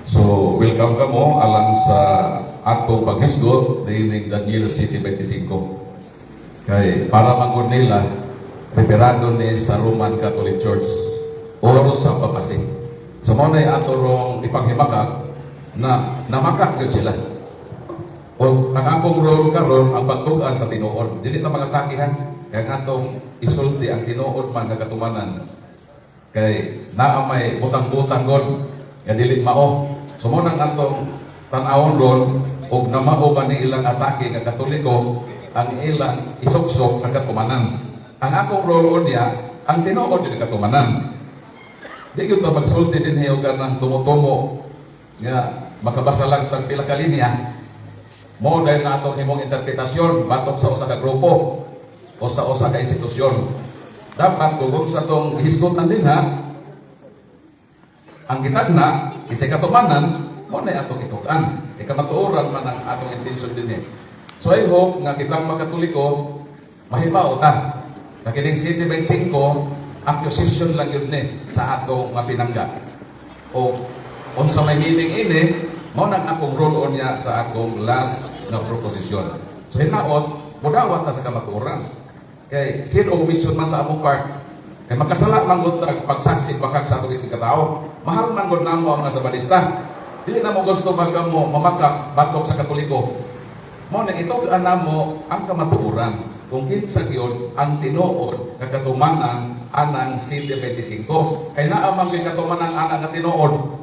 So, welcome ka mo alang sa ato paghisgot diinig Daniel City 25. Kay para mangod nila reperado ni sa Roman Catholic Church o sa papasi. So mo na ato rong ipanghimakak na namakak gyud sila. O ang akong role karon ang pagtugan sa tinuod. Dili ta mga takihan kay atong isulti ang tinuod man nga katumanan. Kay naa may butang-butang god nga dili mao. So mo nang atong tan-awon ron og namao ba ni ilang atake nga Katoliko ang ilang isuksok nga katumanan. Ang akong role niya ang tinuod din katumanan. Di gyud ta magsulti din hiyo kanang tumutumo nga makabasa lang tag pila ka linya. Mo dahil na atong himong interpretasyon batok sa usa ka grupo o sa usa ka institusyon. Dapat kung sa tong hisgutan din ha, ang gitagna isay katumanan mo na atong itukan. Ikamatuoran man ang atong intensyon din eh. So I hope nga kitang mga Katoliko mahibaw ta. Nakining City 25 accusation lang yun ni sa atong mapinangga. O unsa may meaning ini mao nang akong role on niya sa akong last na proposisyon. So hinaot mudawat ta sa kamatuoran. Kay sin omission man sa among part. Kay makasala man gud pagsaksi bakag sa atong isig katao. Mahal man gud namo ang nasa balista. Dili na mo gusto magamo mamakak batok sa Katoliko. Mo nang ito namo ang kamatuoran. Kung kinsa gyud ang tinuod nga katumanan anang City 25. Kay naa man gyud katumanan anang nga tinuod.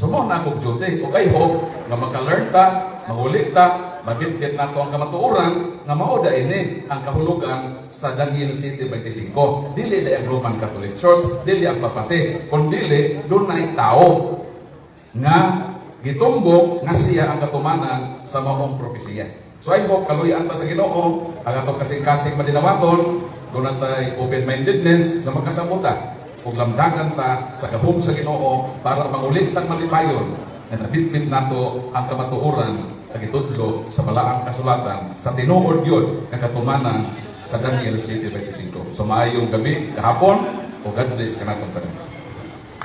So mo na akong duty. O I hope nga maka-learn ta, mangulit ta, mabitbit na ito ang kamatuoran nga mao da ini ang kahulugan sa Daniel City 25. Dili ang Roman Catholic Church, dili ang papasi, kundi dunay tao nga gitumbok nga siya ang katumanan sa maong propesiya. So I hope kaluyan pa sa Ginoo ang atong kasing-kasing madinawaton, doon natay open-mindedness na magkasamuta ug lamdagan ta sa gahom sa Ginoo para mangulit tang malipayon nga nabitbit nato ang kamatuoran nga gitudlo sa balaang kasulatan sa tinuod gyud nga katumanan sa Daniel City 25. So maayong gabi kahapon o God bless kanatong tanan.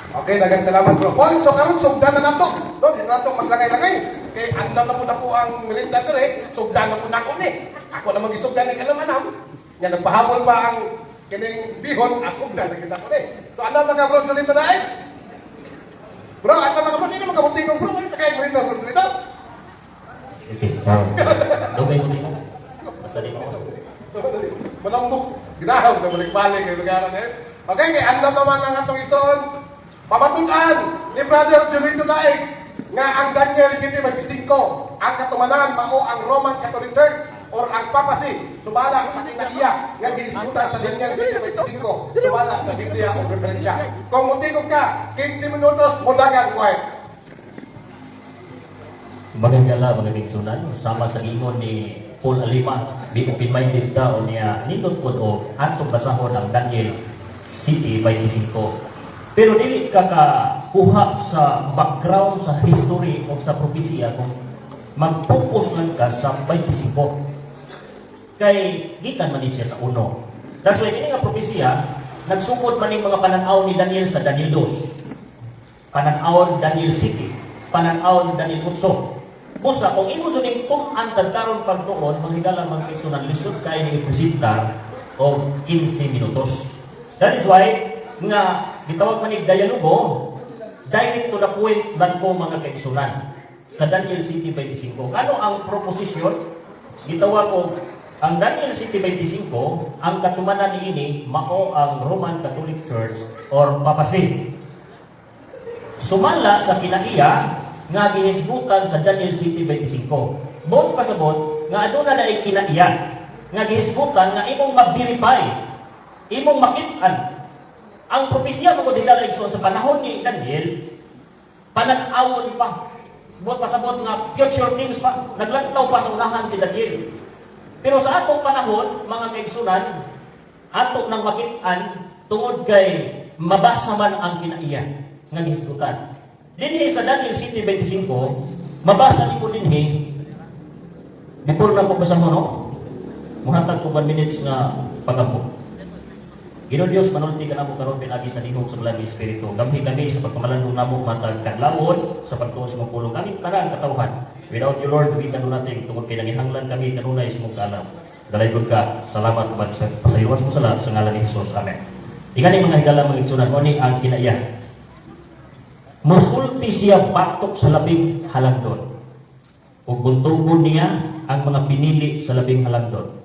Okay, daghang salamat bro. Paul, so karon sugdan na nato. No, di nato maglagay-lagay. Kay andam na po na po ang Melinda dire, sugdan na po na ako ni. Ako na magisugdan ni alam-anam. Nya nagpahabol pa ang kining bihon, ako na kita ko ni. So andam na bro dito na ay. Bro, andam na bro dito makabuti ko bro, ano kay Melinda bro dito? Dugay ko dito. Basta dito. Malambok. Ginahaw sa balik-balik kay lugaran eh. Okay, kay andam naman ang atong ison. Pamatukan ni Brother Jurito Daig nga ang Daniel City 25 ang katumanan mao ang Roman Catholic Church or ang papasi subala sa kinaiya nga gihisgutan sa Daniel City 25 subala sa Biblia o referensya. Kung mutingog ka 15 minutos mudagan ko Magagala, magagigsunan, sama sa ingon ni Paul Alima, di open-minded ta o niya nindot ko o atong basahon ang Daniel City 25. Pero dili ka kuha sa background, sa history o sa propesya kung mag-focus lang ka sa 25. Kay gikan man siya sa uno. That's why kini nga propesya nagsugod man ning mga pananaw ni Daniel sa Daniel 2. Pananaw Daniel City, pananaw Daniel 8. Busa kung imo jud ning tun-an karon pagtuon manghigala man kay sunan lisod kay ni presenta og 15 minutos. That is why nga gitawag man ni dialogo direct to the point lang ko mga kaigsunan sa Daniel City 25. Ano ang proposition? Gitawag ko ang Daniel City 25 ang katumanan niini mao ang Roman Catholic Church or papasi. Sumala sa kinaiya nga gihisgutan sa Daniel City 25. Bon pasabot nga aduna na ay kinaiya nga gihisgutan nga imong mag-verify, imong makit-an ang propesya mo ko dinala igsoon sa panahon ni Daniel, pananawon pa. Buot pasabot nga future things pa. Naglantaw pa sa unahan si Daniel. Pero sa atong panahon, mga kaigsunan, ato nang makit-an tungod kay mabasa man ang kinaiya nga gihisgutan. Dinhi sa Daniel City 25, mabasa ni ko dinhi before na ko basa mo no. Muhatag ko 1 minutes nga pagampo. Ginoo Dios manulti ka namo karon pinagi sa lihok sa Labi Espiritu. Gamhi kami sa pagkamalandong namo matag kadlawon sa pagtuon sa mong pulong kami tanan katawhan. Without you Lord, we can do nothing. Tungod kay nanginhanglan kami kanunay sa mong kalam. Dalaygon ka. Salamat ubad sa pasayuwas mo sa ngalan ni Jesus. Amen. Ingani mga higala mga igsunan mo ni ang kinaiya. Musulti siya batok sa labing halangdon. Ug buntugon niya ang mga pinili sa labing halangdon.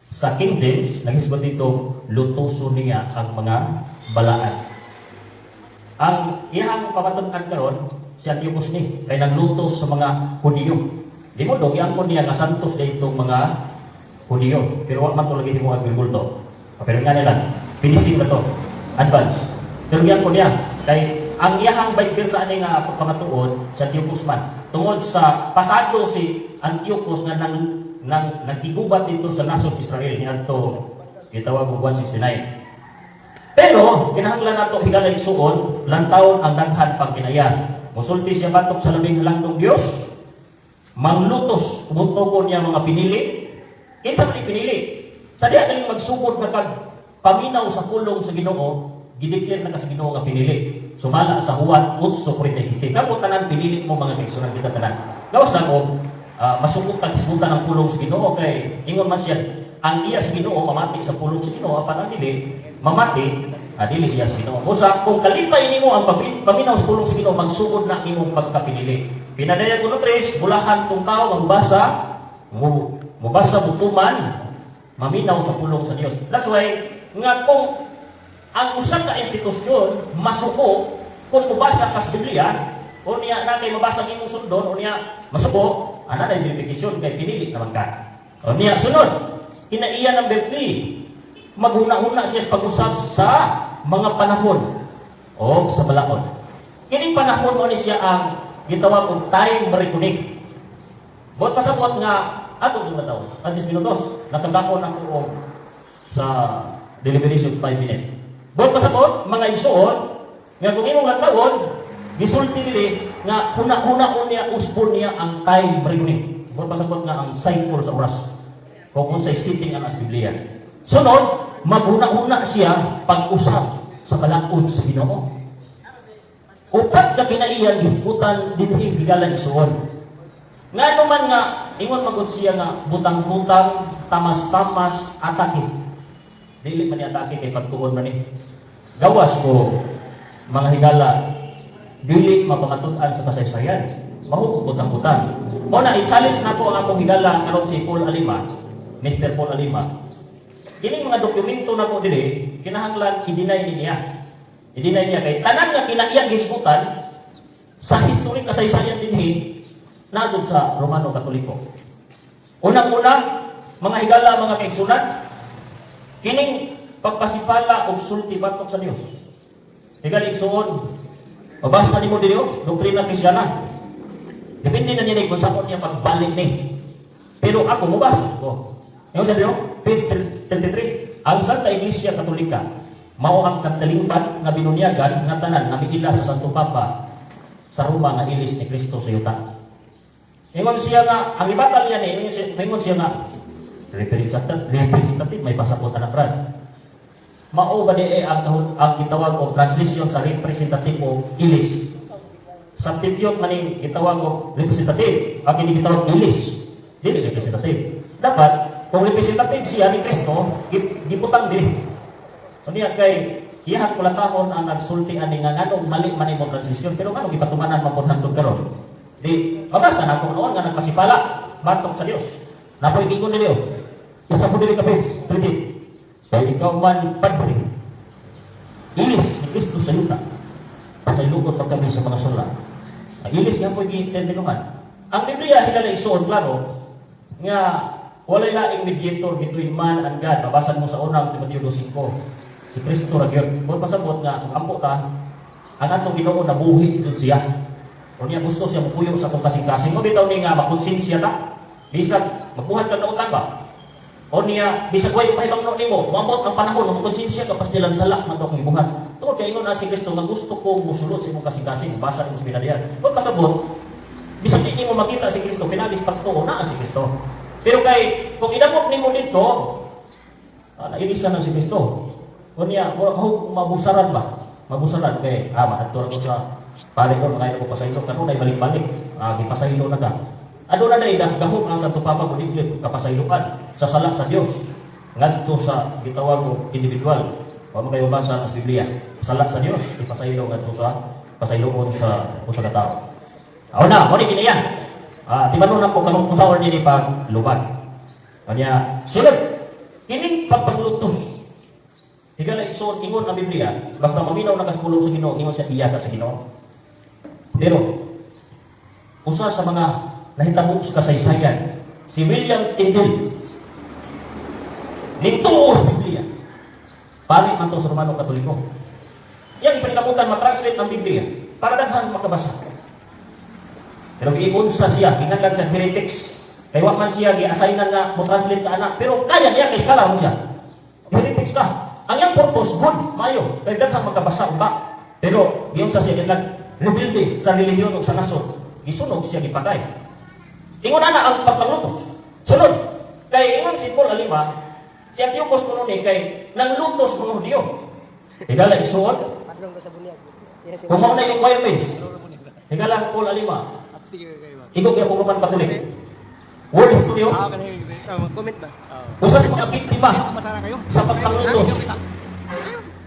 Sa King James, nagisgot dito, lutuso niya ang mga balaan. Ang iyang pamatunan karon si Antiochus ni kay naglutos sa mga Hudiyo. Di mo dog iangkon niya nga santos dito mga Hudiyo. Pero wa man to lagi himo agrikulto. Pero nga nila, finishing na to, advance. Pero iangkon niya kay ang iyang vice versa ani nga pamatuod sa Antiochus man tungod sa pasado si Antiochus nga nagtigubat dito sa nasod Israel niadto gitawag og 169. Pero kinahanglan nato higala igsuon lantawon ang daghan pang kinaya. Musulti siya batok sa labing halangdong Dios. Manglutos umutugon niya mga pinili. Kinsa man pinili? Sa diha galing magsugod na kag paminaw sa pulong sa Ginoo, gideklar na ka sa Ginoo nga pinili. Sumala sa Juan 8:47. Kamo tanan pinili mo mga kaigsunan kita tanan. Gawas lang og masugod ka kisbutan ng pulong sa Ginoo kay ingon man siya ang iya sa Ginoo mamati sa pulong sa Ginoo apan ang dili mamati dili iya sa Ginoo. Usa kung kalipay nimo ang paminaw sa pulong sa Ginoo magsugod na imong pagkapinili. Pinadayon ko no tres bulahan tong tao magbasa mubasa mutuman maminaw sa pulong sa Dios. That's why nga kung ang usa ka institusyon masuko kung mubasa ka sa Biblia o niya na kay mabasa ang imong sundon o niya masuko ana na verification kay pinili naman ka. O niya sunod kinaiya number 3 maghuna-huna siya sa pag-usab sa mga panahon o sa balaod. Kini panahon mo ni siya ang gitawag og time reckoning. Buot pasabot nga ato yung taon, 10 minutos, nakagakon ako og sa deliberation 5 minutes. Buot pasabot mga igsuon nga kung imong latawon gisulti dili nga huna-huna niya usbon niya ang time reckoning. Buot pasabot nga ang cycle sa oras. Kung say sitting ang as Biblia. Sunod, maghuna-huna siya pag-usap sa balaod sa Ginoo. Upat ka kinaiyan hisgutan dinhi higalan isuon. Nga naman nga ingon magud siya nga butang-butang, tamas-tamas, atake. Dili man ni atake kay pagtuon man ni. Gawas ko mga higala dili mapamatud-an sa kasaysayan. Mahugog butang-butang. Mo na i-challenge nako ang akong higala karon si Paul Alima, Mr. Paul Alima. Kini mga dokumento nako dili kinahanglan i-deny niya. I-deny niya kay tanan nga kinaiyan hisgutan sa history kasaysayan dinhi nadto sa Romano Katoliko. Unang-una, mga higala, mga kaigsunan, kining pagpasipala og sulti batok sa Dios. Higali igsuon, mabasa nimo dinyo doktrina Kristiyana. Depende na niya kung saan niya pagbalik ni. Pero ako mabasa ko. Yung sabi nyo, page 33, ang Santa Iglesia Katolika, mao ang katalingban nga binunyagan nga tanan nga miila sa Santo Papa sa Roma nga ilis ni Kristo sa yuta. Ingon siya nga, ang ibatal niya ni, ingon siya nga, representative, may pasapot na brad. Mao ba di ang gitawag o translation sa representative o ilis. Substitute maning gitawag o representative, ang gitawag ilis. Dili representative. Dapat, kung representative siya ni Kristo, giputang din. So niya kay, iyahan ko latahon ang nagsulti ani nga anong mali man imong translation, pero anong gipatumanan mapunhantod karon. Di, mabasa na kung noon nga nagpasipala, batok sa Dios. Napoy gingon nila, isa po dili ka page, 20. Kaya ikaw man padre, ilis ni Kristo sa yuta, pasaylukot pagkami sa mga sula. Ilis nga po i-terminuhan. Ang Biblia, hilala isuon, klaro, nga walay laing mediator between man and God. Mabasan mo sa unang Timoteo 2:5. Si Kristo ra gyud. Kung pasabot nga, ang ampo ka, ang atong Ginoo nabuhi jud siya. O niya gusto siya mupuyo sa kong kasing-kasing. Mo bitaw ni nga makonsensya ta. Bisag magbuhat ka nautan ba? O niya bisag way pahibangno nimo, moambot ang panahon mo konsensya ka pastilan sala man to kong ibuhat. Tungod kay ingon na si Kristo nga gusto ko musulod sa imong kasing-kasing, basa nimo sa binadiyan. Kung pasabot, bisag di nimo makita si Kristo pinagis pagtuo na si Kristo. Pero kay kung idamot nimo dito, nailisan na si Kristo. Unya, mabusaran ba? Mabusaran kay mahadto ko sa pare ko mga ko pasaylo kanunay balik-balik. Gipasaylo na ka. Ano na dai gahom ang Santo Papa mo diglip kapasayloan sa sala sa Dios. Ngadto sa gitawag mo individual. Wa mo kayo basa sa Biblia. Sala sa Dios, ipasaylo ngadto sa pasayloon sa usa ka tawo. Aw na, mo ni kinaya. Tibanon na ko kanang kung saon ni pag lubad. Kanya, sunod, kining pagpanglutos. Higala isuon ingon ang Biblia, basta maminaw na kaspulong sa Ginoo, ingon siya iya ka sa Ginoo. Pero, usa sa mga nahitabo sa kasaysayan, si William Tyndale, nituo sa Biblia, pali man to sa Romano Katoliko. Yan, panikamutan matranslate ang Biblia, para daghan makabasa. Pero giunsa siya, gingan siya heretics. Kaya wak man siya gi-assignan nga mo translate ka anak, pero kaya niya kay skala mo siya. Heretics ka. Ang iyang purpose good, mayo, kay daghang magkabasa ba. Pero giunsa siya nag-rebuild sa relihiyon ug sa nasod. Gisunog siya gipatay. Ingon ana ang pagpanglutos. Sunod, kay ingon si Paul Alima, si Antiochus kuno ni kay nanglutos mga Hudyo. Higala isuon. Kung mao na yung requirements. Higala Paul Alima. Ikaw kaya puruman Katolik. World history yun. Comment ba? Usa sa mga biktima sa pagpanglutos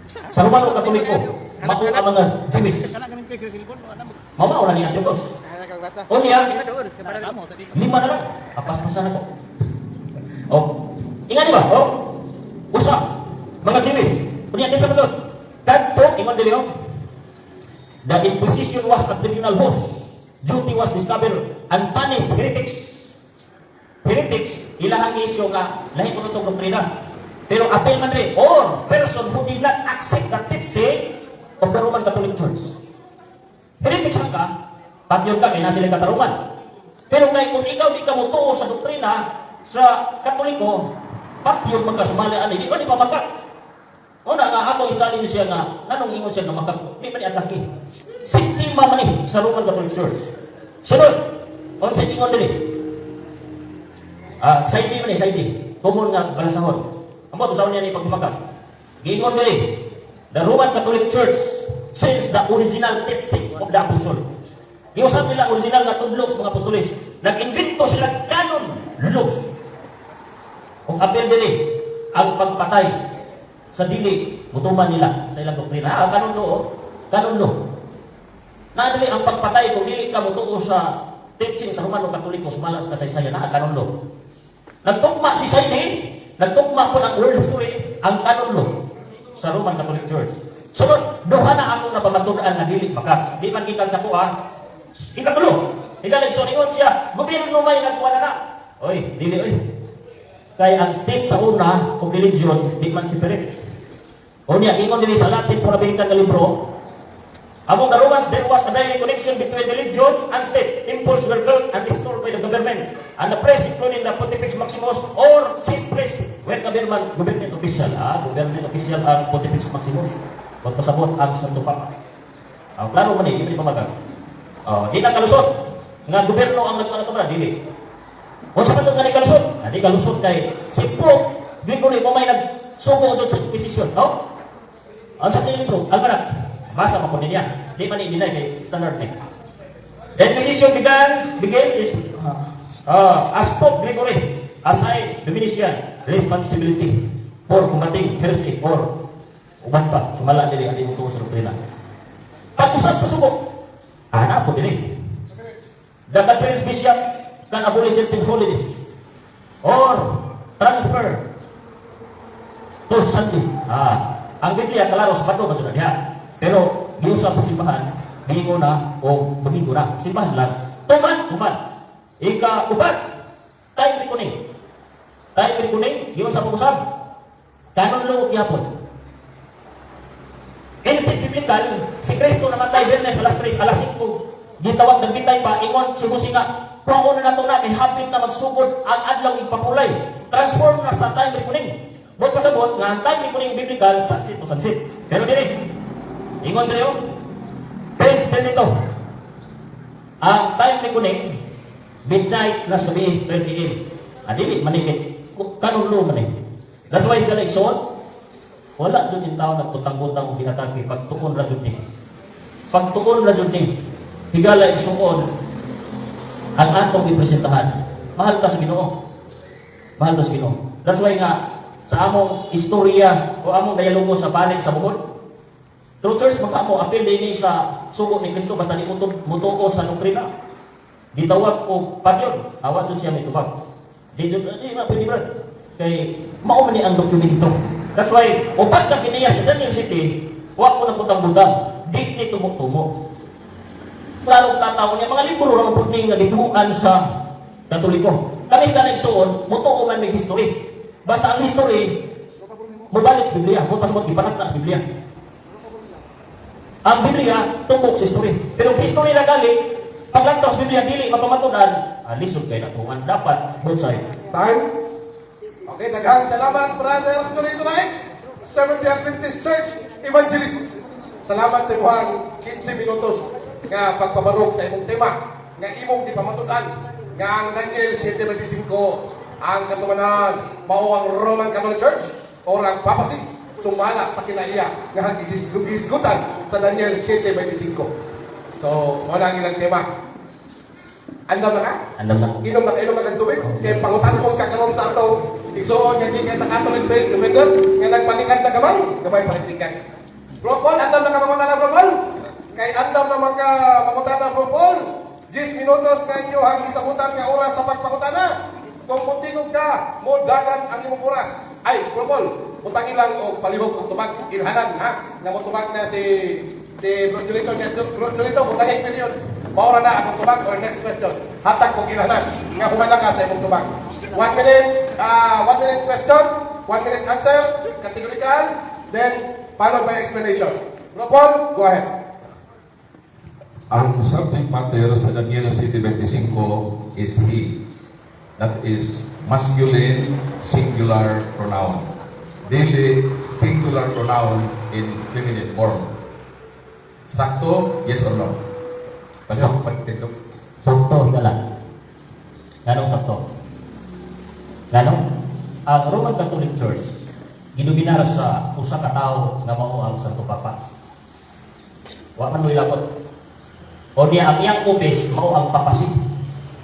sa Romano Katoliko, mao ang mga Jewish. Mao na niya Diyos. O niya, 5 na lang. Kapaspasan ako. Ingat ba? Usa, mga Jewish. O niya, din sa matod. Kadto, ingon dili the Inquisition was a tribunal host. Duty was discovered and punished heretics. Heretics, ilahang isyo nga lahi ko nitong doktrina. Pero apel man rin, or person who did not accept the teaching of the Roman Catholic Church. Heretics ka, patyon ka, kaya na sila katarungan. Pero ngayon kung ikaw di ka mutuo sa doktrina sa Katoliko, patyon magkasumalaan, di ba di pamakat? O na nga, ako i-challenge siya nga, nanong ingon siya na makat, di ba di atake? Sistema man sa Roman Catholic Church. Sunod, on sa ingon din saidi man saidi. Tumon nga balasahon. Amo to sa niya ni paghimakat. Giingon dili. The Roman Catholic Church since the original teaching of the apostle. Giusab nila original nga tudlok sa mga apostoles. Nag-invento sila kanon lulos. Kung apel dili ang pagpatay sa dili mutuman nila sa ilang doktrina. Kanon lo. Kanon lo. Nadali ang pagpatay kung dili ka mutuo sa teaching sa Romano Katoliko sumalas kasaysayan na kanon lo. Nagtukma si Saidi, nagtukma po ng world history ang kanon lo sa Roman Catholic Church. Sunod, duha na akong napamatunan na dili maka. Di man gikan sa kuha. Ikatulo, igaligson ingon siya, gobyerno may nagkuha na. Oy, dili oy. Kaya ang state sa una kung religion, di man separate. O niya, ingon dili sa Latin po nabinitan na libro, among the Romans, there was a direct connection between religion and state. Temples were built and restored by the government. And the press, including the Pontifex Maximus or chief press, were government official. Government official ang Pontifex Maximus. Huwag pasabot ang Santo Papa. Klaro man hindi pamagat. Di na kalusot. Nga gobyerno ang nagmanatubra, dili. Kung sa katong nga di kalusot, di kalusot kay si Pope, di ko rin mo may nagsugo doon sa Inquisition. Ang sa libro, Almanac. Basa pa po niya. Di man i-deny kay standard name. The Inquisition begins is as Pope Gregory assigned the Venetian responsibility for combating heresy or uban pa. Sumala nila ang imutuo sa doktrina. Pag-usap sa subok, ana po din. The Catholic Bishop can abolish certain holidays or transfer to Sunday. Ang Biblia, klaro sa bato, masunod niya. Pero, giusap sa simbahan, Domingo na o Domingo na. Simbahan lang. Tuman. Ika-upat, time reckoning. Time reckoning, giusap sa usap. Kanon loob yapon. Instant biblical, si Kristo namatay Bernes alas 3, alas 5. Gitawag ng bitay pa, ingon, simusi nga, promo na nato na, hapit na magsugod ang adlaw ipapulay. Transform na sa time reckoning. Huwag pasabot nga ang time reckoning biblical, sunset to sunset. Pero dili. Ingon tayo, friends din ito. Ang time ni kuning, midnight na sa gabi, 12 a.m. Adili, manikit. Kanong lo manik. That's why ka like so, Wala jud yung tao nagputang-butang o ginatake pagtuon ra jud ni. Pagtuon ra jud ni. Higala isuon ang atong ipresentahan. Mahal ka sa Ginoo. Mahal ka sa Ginoo. That's why nga sa among istorya o among dialogo sa balik sa bukod, true church magkamo apil din sa sugo ni Kristo basta di mutuo sa doktrina. Gitawag og pagyon, awat jud siya mitubag. Di jud di na pwede brad. Kay mao man ni ang dokumento. That's why upat ka kiniya sa Daniel City, wa ko na butang-butang, di ni tumok-tumok. Klaro tataw niya mga libro ra pud ning gituan sa Katoliko. Kami ka nagsuon, mutuo man may history. Basta ang history mobalik sa Biblia, mo pasabot gipanakna sa Biblia. Ang Biblia tumbok sa history. Pero history na gali, paglantaw sa Biblia dili mapamatudan, lisod kay natuan dapat both side. Time? Okay, daghang salamat, Brother Torito Naik, Seventh Day Adventist Church Evangelist. Salamat sa imuhang 15 minutos nga pagpabarog sa imong tema nga imong gipamatudan nga ang Daniel 7:25 ang katumanan mao ang Roman Catholic Church o ang papacy sumala sa kinaiya nga gihisgutan sa Daniel 7:25. So, mo na ang ilang tema. Andam na ka? Andam na. Inom na ng tubig. Kaya pangutan ko kakaroon sa atong igsoon nga gikan sa Catholic Defender nga nagpanikan na gamay palitikan. Bro Paul, andam na ka mangutan na Bro Paul? Kay andam na mga mangutan na Bro Paul. 10 minutos kanyo ang isabutan nga oras sa pagpangutan na. Kung putingog ka, mo dagan ang imong oras. Ay, Bro Paul, utang ilang o palihog og tubag ilhanan ha. Nga mo tubag na si Bro Julito, Bro Julito, mutahig period. Maura na akong tubag or next question. Hatag kong ilahanan. Nga humana ka sa imong tubag. 1 minute question, 1 minute answer, categorical, then followed by explanation. Bro Paul, go ahead. Ang subject matter sa Daniel 7:25 is he. That is masculine singular pronoun. Dili singular pronoun in feminine form. Sakto, yes or no? Pasok pagtindog. Sakto higala. Ganong sakto? Ganong? Ang Roman Catholic Church gidominar sa usa ka tawo nga mao ang Santo Papa. Wa man mo'y lakot. O niya ang iyang office mao ang papacy.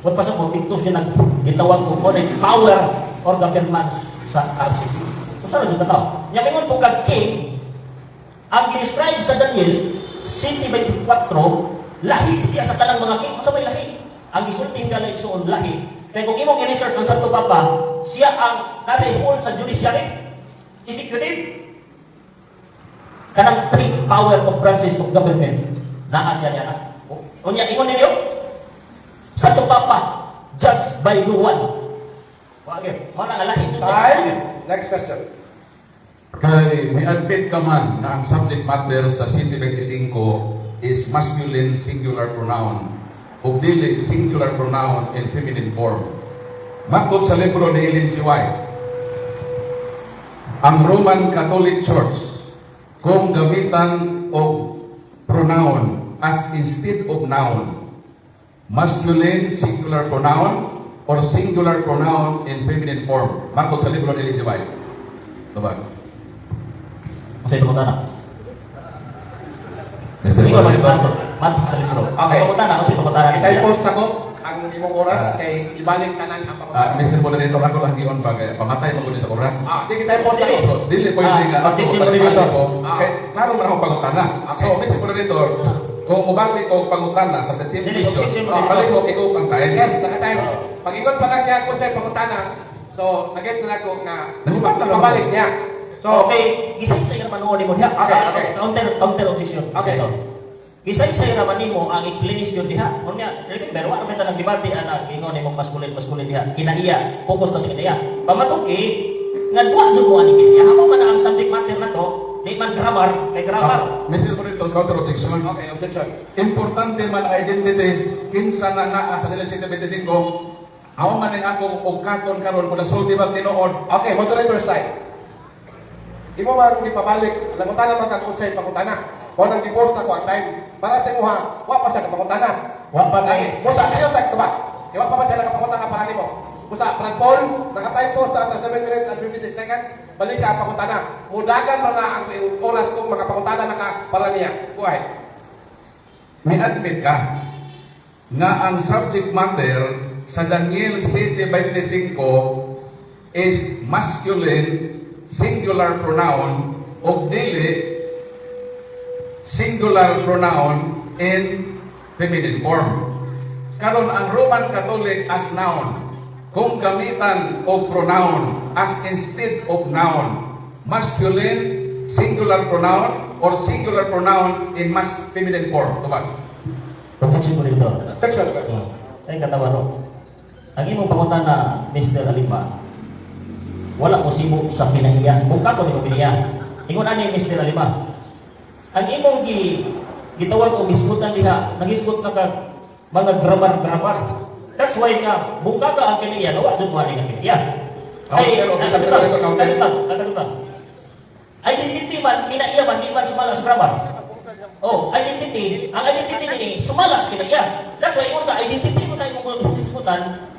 Wa pa sa mo dito siya gitawag ko power or government sa RCC. Usa ra jud ka tawo. Nya mingon po kag king ang gi-describe sa Daniel 7:24 lahi siya sa tanang mga king. Unsa may lahi? Ang gisulti nga na igsuon lahi. Kaya kung imong i-research ng Santo Papa, siya ang nasa ihol sa judiciary, executive, kanang three power of branches of government. Naa siya niya na. Unya, ingon ninyo, Santo Papa, judged by no one. Wagin, mana nga lahi. Time. Next question. Kay may admit ka man na ang subject matter sa 7:25 is masculine singular pronoun o dili singular pronoun in feminine form. Matod sa libro ni Ellen G. White, ang Roman Catholic Church kung gamitan og pronoun as instead of noun, masculine singular pronoun or singular pronoun in feminine form. Matod sa libro ni Ellen G. White. Diba? Masay tumutan na. Mr. Ingon man Monitor. matod sa libro. Okay. Tumutan na, masay tumutan na. I-post ako ang imong oras kay ibalik ka nang ang Mr. Moderator, ako lang iyon pag pamatay mo sa oras. di kita i-post ako. So, dili pwede nga. objection moderator. Kay klaro man ako pangutana. So, Mr. Moderator, kung mubalik o pangutana sa session Dili, objection moderator. balik mo i-up ang time. Yes, naka-time. Pag-ingon pa lang niya kung sa'yo pangutana, so, nag-get na ako nga pabalik niya. So, Okay, gisay-say naman mo ni mo diha. Okay. Counter objection. Okay. Ito. Gisay-say naman nimo ang explanation diha. Unya, remember wa naman tanang debate ana ingon nimo masculine diha. Kinaiya, focus na sa kinaiya. Pamatuki nga duwa jud mo ani kinaiya. Amo man ang subject matter na to, di man grammar, kay grammar. Mr. Moderator, counter objection. okay, objection. Importante man identity kinsa na naa sa Daniel 7:25. Awa man ang akong ugkaton karon kung nagsulti ba tinuod. Okay, moderator style. Imo man gipabalik, nangutana man kag unsay pangutana. Kung nang di-post na ko ang time para sa imuha, wa pa siya kapangutana. Wa pa kay Mo sa sayo tag tubag. Iwa pa ba siya nakapangutana para nimo? Kusa, Brad Paul, naka-time post na sa 7 minutes and 56 seconds. Balik ka, pakutana. Mudagan mo na ang oras kung makapakutana na ka para niya. Buhay. May admit ka nga ang subject matter sa Daniel 7:25 is masculine singular pronoun o dili singular pronoun in feminine form. Karon ang Roman Catholic as noun, kung gamitan o pronoun as instead of noun, masculine singular pronoun or singular pronoun in feminine form. Tubag. Objection ko dito. Objection ka. Ay katawa no. Ang imong pangutan na Mr. Alima, wala ko sibo sa pinaiya. Buka ko ni mo pinaiya. Ingon ani Mr. Alima. Ang imong gitawag o gisgutan diha, nagisgot na ka mga grammar. That's why nga buka ka ang pinaiya, wala jud mo ani nga pinaiya. Ay, nakatutan. Identity man, pinaiya man, di man sumala sa grammar. Oh, identity. Ang identity ni sumala sa kinaiya. That's why ingon ka, identity mo na imong gisgutan,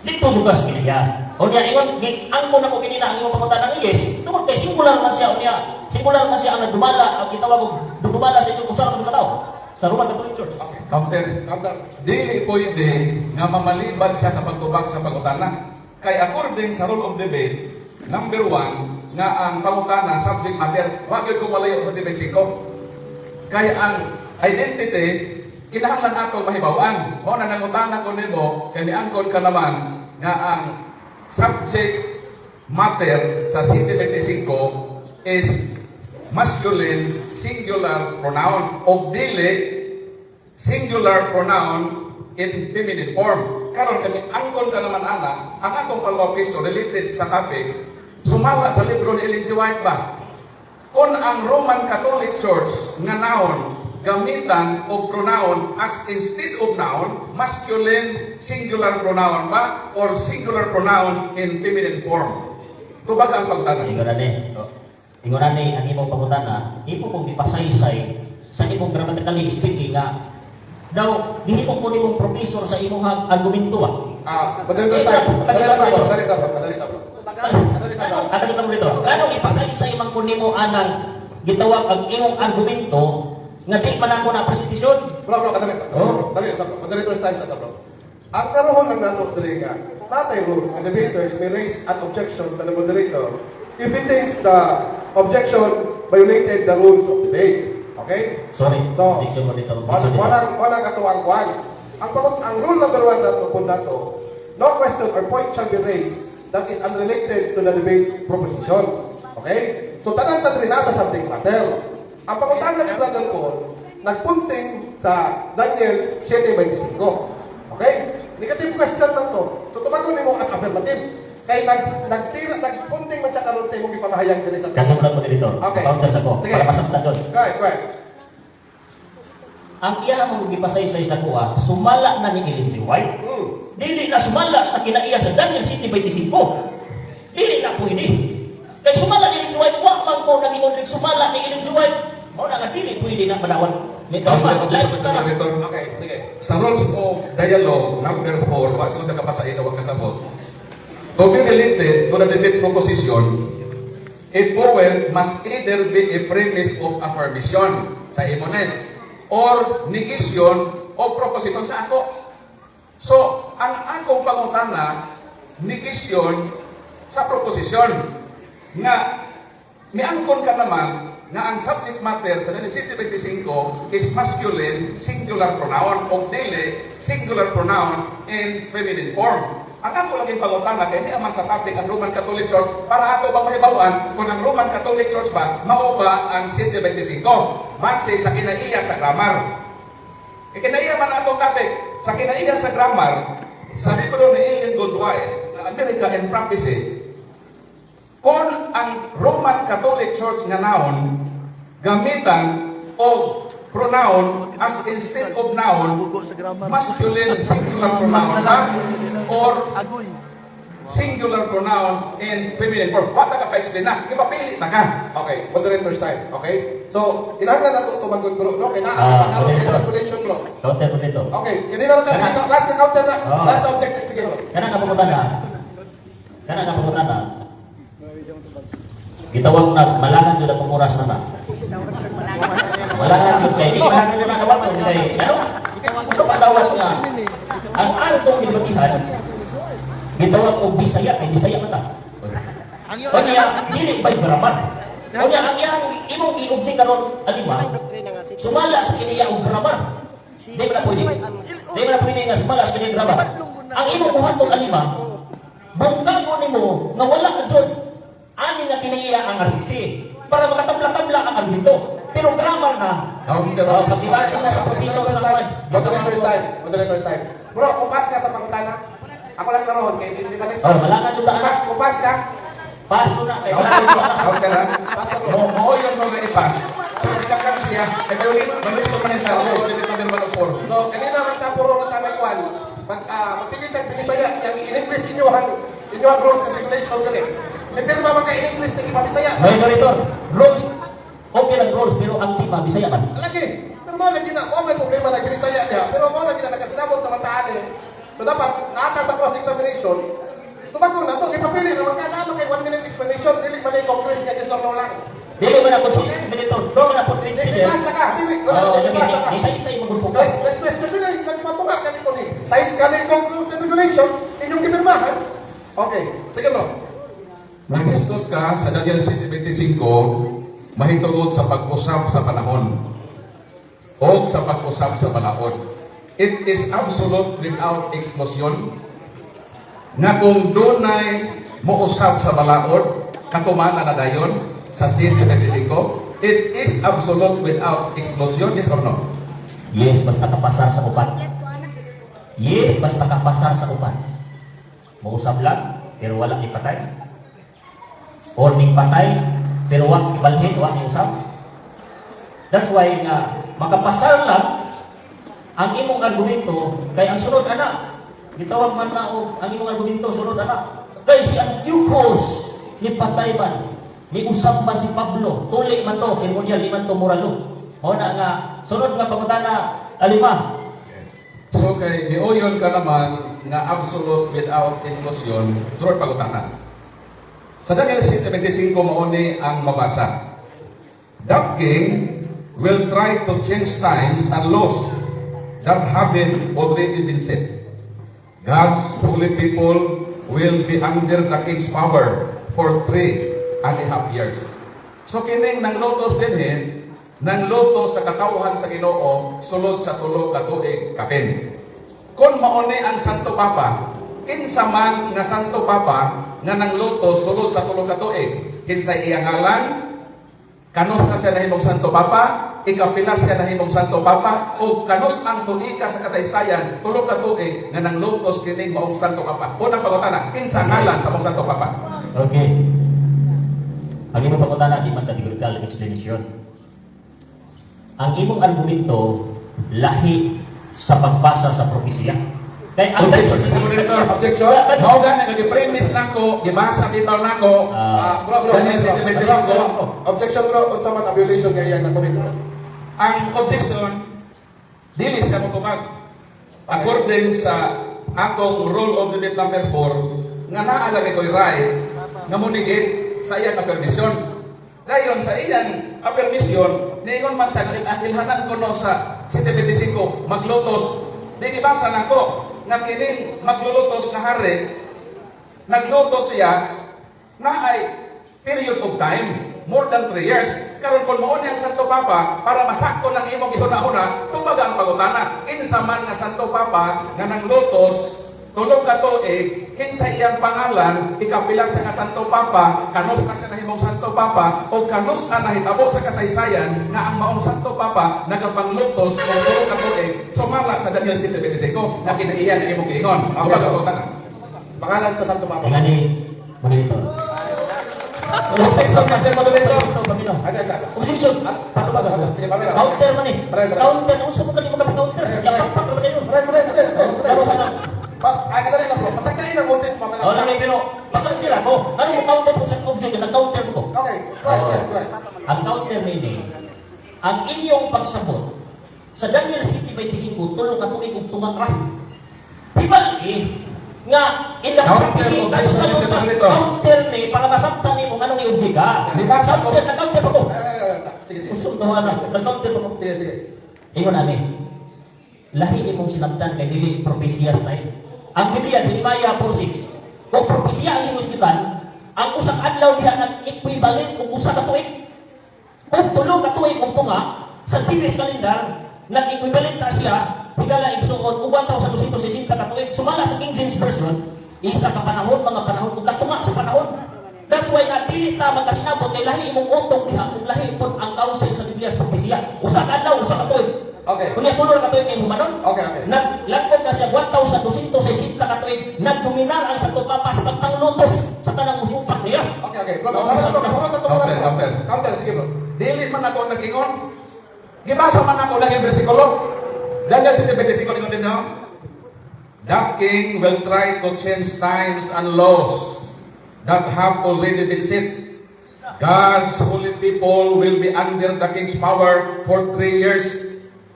dito juga sa kinaya. O niya, ingon, ang muna ko kinina, ang imong pangutan ng yes, tungkol kay singular man siya, o niya, singular man siya ang nagdumala, ang gitawag kong dumala sa itong usapan ng katao, sa Roman Catholic Church. Counter. Counter. Dili pwede nga mamalibad siya sa pagtubag sa pangutana. Kay according sa rule of debate, number 1, nga ang pangutana, subject matter, wag yun kung malayo sa debate 5. Kaya ang identity, kinahanglan ato mahibawan. Mo na nangutana ko nimo, kay miangkon ka naman nga ang subject matter sa 7:25 is masculine singular pronoun o dili singular pronoun in feminine form. Karon kami angkon ka naman ana, ang akong pagpapisto related sa topic, sumala sa libro ni Ellen G. White ba? Kung ang Roman Catholic Church nga noun gamitan o pronoun as instead of noun, masculine singular pronoun ba or singular pronoun in feminine form. Tubag ang pagtanong. Ingon ani ang imong pangutana, imo kong gipasaysay sa imong grammatically speaking nga daw gihimo ko nimong professor sa imong argumento ba. Madali tayo. Ano kita mo dito? Ano ipasaysay man kun nimo anang gitawag ang imong argumento nga di man ako na presentasyon. Bro, kadali. Oh. Madali first time sa bro. Ang karoon lang nato diri nga, natay rules, and debaters may raise an objection to the moderator if he thinks the objection violated the rules of debate. Okay? Sorry. So, Objection mo dito. Objection dito. walang katuwang kwan. Ang rule number 1 nato po nato, no question or point shall be raised that is unrelated to the debate proposition. Okay? So, tanang tatri nasa subject matter. Ang pangutangan ni Brother Paul, nagpunting sa Daniel 7:25. Okay? Negative question lang to. So, tumagon mo as affirmative. Kaya nagpunting man siya karon sa imong ipamahayag diri sa Kadto lang mo dito. Okay. Counter sa ko. Sige. Para masabta jud. Go ahead. Ang iya mo gipasaysay sa kuha, sumala na ni Ellen G. White. Dili na sumala sa kinaiya sa Daniel 7:25. Dili na pwede. Kay sumala ni Ellen G. White, wa man ko nag-ingon sumala ni Ellen G. White. Mo na nga dili pwede na madawat. May tawag. Okay, sige. Sa rules of dialogue, number 4, wag sa kapasain na wag kasabot. To be related to the debate proposition, a poem must either be a premise of affirmation sa imonet or negation o proposition sa ako. So, ang akong pangutana, negation sa proposition nga miangkon ka naman nga ang subject matter sa 7:25 is masculine singular pronoun o dili singular pronoun in feminine form. Ang ako laging pangutana kay di aman sa topic ang Roman Catholic Church para ato ba mahibawan kung ang Roman Catholic Church ba mao ba ang 7:25 base sa kinaiya sa grammar. Kinaiya man atong topic sa kinaiya sa grammar sa libro ni Ellen Goldwyn na America and Practice. Kung ang Roman Catholic Church nga noun gamitan o pronoun as instead of noun, masculine singular pronoun or singular pronoun in feminine form. Wata ka pa-explain na, ipapili na ka. Okay, moderator's time. Okay? So, inahanglan na ito tumagon bro, no? Kaya Ah, nakakaroon okay, kayo sir. calculation bro. Counter ko dito. Okay, hindi na lang last na counter na. Oh. Last na objective, sige bro. Kana nga pamutan na. Kana nga pamutan na. Gitawag na malangan jud atong oras na na. Malangan jud kay di malangan na nawat ko kay ano? Sa padawat nga ang antong gibatihan gitawag og Bisaya kay Bisaya man ta. O niya dili bay grammar. O niya ang iyang imong giugsi karon alima. Sumala sa kiniya og grammar. Di ba na pwede? Di ba na pwede nga sumala sa kiniya grammar? Ang imong kuhatong alima, bungkago nimo nga wala ka sud ani nga kiniya ang RCC para makatabla-tabla ang arbito. Pero grammar na. Pagdibati na sa provision sa kwan. Moderator's time. Bro, kupas ka sa pangutana. Ako lang karoon, kay hindi ba next Oh, malangan jud Kupas, ta. kupas ka. Paso na kay Okay lang. Mo yun mo na ipas. Pero ikakan siya, kaya ulit, malisto man sa ako, ulit number 104. So, kanina man ta puro na tanay kwan. Magsigitan Binisaya, yang in-English inyohan rules and regulation kani. Nipirma man ka in-English na ipabisaya. May monitor. Rules. Okay lang rules pero ang tema Bisaya man. Lagi, pero mo lagi na, may problema na Binisaya niya, pero mo lagi na nakasinabot na mataan eh. So dapat, nata sa cross-examination, tumago na to, ipapili naman ka naman kay 1 minute explanation, dili man yung conference kay Senator lang. Dili man ako si monitor. Do man ako consider. Ipas na ka, dili. Oh, lagi Ipas na ka. isa-isa yung magpupukas. Next question din ay nagpatunga ka nito ni. Side ka na yung rules and regulation, inyong kipirmahan. Okay, sige bro. Nag-istot ka sa Daniel City 25, mahitungod sa pag-usap sa panahon o sa pag-usap sa balaod. It is absolute without exclusion nga kung dunay mousap sa balaod, katumana na dayon sa City 25, it is absolute without exclusion, yes or no? Yes, basta kapasar sa upan. Yes, basta kapasar sa upan. Mausap lang, pero wala ni patay. Or ning patay, pero wala balhin, wala ni usap. That's why nga, makapasar lang ang imong argumento, kay ang sunod anak, gitawag man na og ang imong argumento, sunod anak. Kay si Antiochus, ni patay man, ni usap man si Pablo, tuli man to, seremonyal, di man to moralo. O na nga, sunod nga pangutana, alima. So kay niuyon ka naman nga absolute without inclusion, sunod pagutanan. Sa Daniel 7:25 mauni ang mabasa. That king will try to change times and laws that have been already been set. God's holy people will be under the king's power for 3.5 years. So kining nang lotos dinhin, nang lotos sa katawhan sa Ginoo sulod sa tulo ka tuig kapin. Kung mauni ang Santo Papa, kinsa man nga Santo Papa nga nang lotos sulod sa tulo ka tuig, kinsa iyang ngalan, kanos na siya nahimong Santo Papa, ikapila siya nahimong Santo Papa, o kanos ang tuika sa kasaysayan, tulo ka tuig nga nang lotos kining maong Santo Papa. Unang pangutana, kinsa ngalan sa maong Santo Papa? Okay. Ang imong pangutana, di man categorical explanation. Ang imong argumento, lahi sa pagbasa sa propesya. Kaya ang Objection. Mao ga nag-premise nako, gibasa bitaw nako. Bro. Daniel 7:25. Objection bro, unsa man ang violation kay iyan na comment bro. Ang objection dili siya motubag. According sa atong rule of debate number 4, nga naa lagi ko'y right nga munigit sa iyang permission. Dayon sa iyang permission, niingon man sa ilhanan ko no sa 7:25 maglutos. Di gibasa nako nga kining maglulutos na hari, naglutos siya na ay period of time, more than 3 years. Karon kung mauni ang Santo Papa, para masakto ng imong ihuna-una, tumaga ang pagutana. Kinsa man nga Santo Papa nga naglutos, tulog ka tuig, kinsa iyang pangalan, ikapila sa nga Santo Papa, kanus na siya nahimong Santo Papa, o kanus na nahitabo sa kasaysayan nga ang maong Santo Papa nagapanglutos o tulog ka tuig, sumala sa Daniel 7:25 na kinaiyan ang imong giingon. Ako ba pagutana? Pangalan sa Santo Papa. Ingani, monitor. Objection, Mr. Moderator. Pamino. Aja. Objection. Paano ba ga? Sige, pamira. Counter man eh. Maray. Counter. Usa mo kanimo ka counter. Yapak man yun. Laro ka na. Ay, kadali lang bro. Masagkain ang content pa Oh, lagi pero pagkatira mo, ano mo counter mo sa object na counter mo ko? Okay, go ahead. Ang counter nini, ang inyong pagsabot sa Daniel City 25, tulong ka tuig ug tuman ra. Pibali nga in the prophecy kadto sa counter ni para masabtan nimo nganong i-object ka. Di ba sa Counter na counter pa ko. Sige, sige. Usog na na, nag-counter pa ko. Sige, sige. Ingon ani. Lahi imong sinabtan kay dili propesya style. Ang Biblia Jeremiah 4:6. Kung propesya ang imong isgitan, ang usang adlaw diha nag-equivalent kung usa ka tuig. Kung tulo ka tuig ug tunga sa Jewish calendar, nag-equivalent ta siya higala igsuon ug 1260 ka tuig. Sumala sa King James version, isa ka panahon mga panahon ug tunga sa panahon. That's why nga dili ta magkasinabot kay lahi imong utong diha ug lahi pud ang counsel sa Biblia sa propesya. Usa ka adlaw, usa ka tuig. Okay. Kunya pulo ka tuig kay humanon. Okay, okay. Naglangkod na siya 1260 ka tuig. Nagdominar ang Santo Papa sa pagpanglutos sa tanang musufak niya. Okay, okay. Bro, counter, sige bro. Dili man ako nag-ingon. Gibasa man ako ng bersikulo. Daniel 7:25 ingon din no. The king will try to change times and laws that have already been set. God's holy people will be under the king's power for 3 years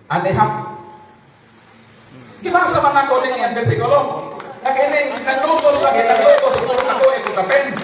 and a half. Gibasa man ako ng bersikulo. Nakining naglutos ako ikapen.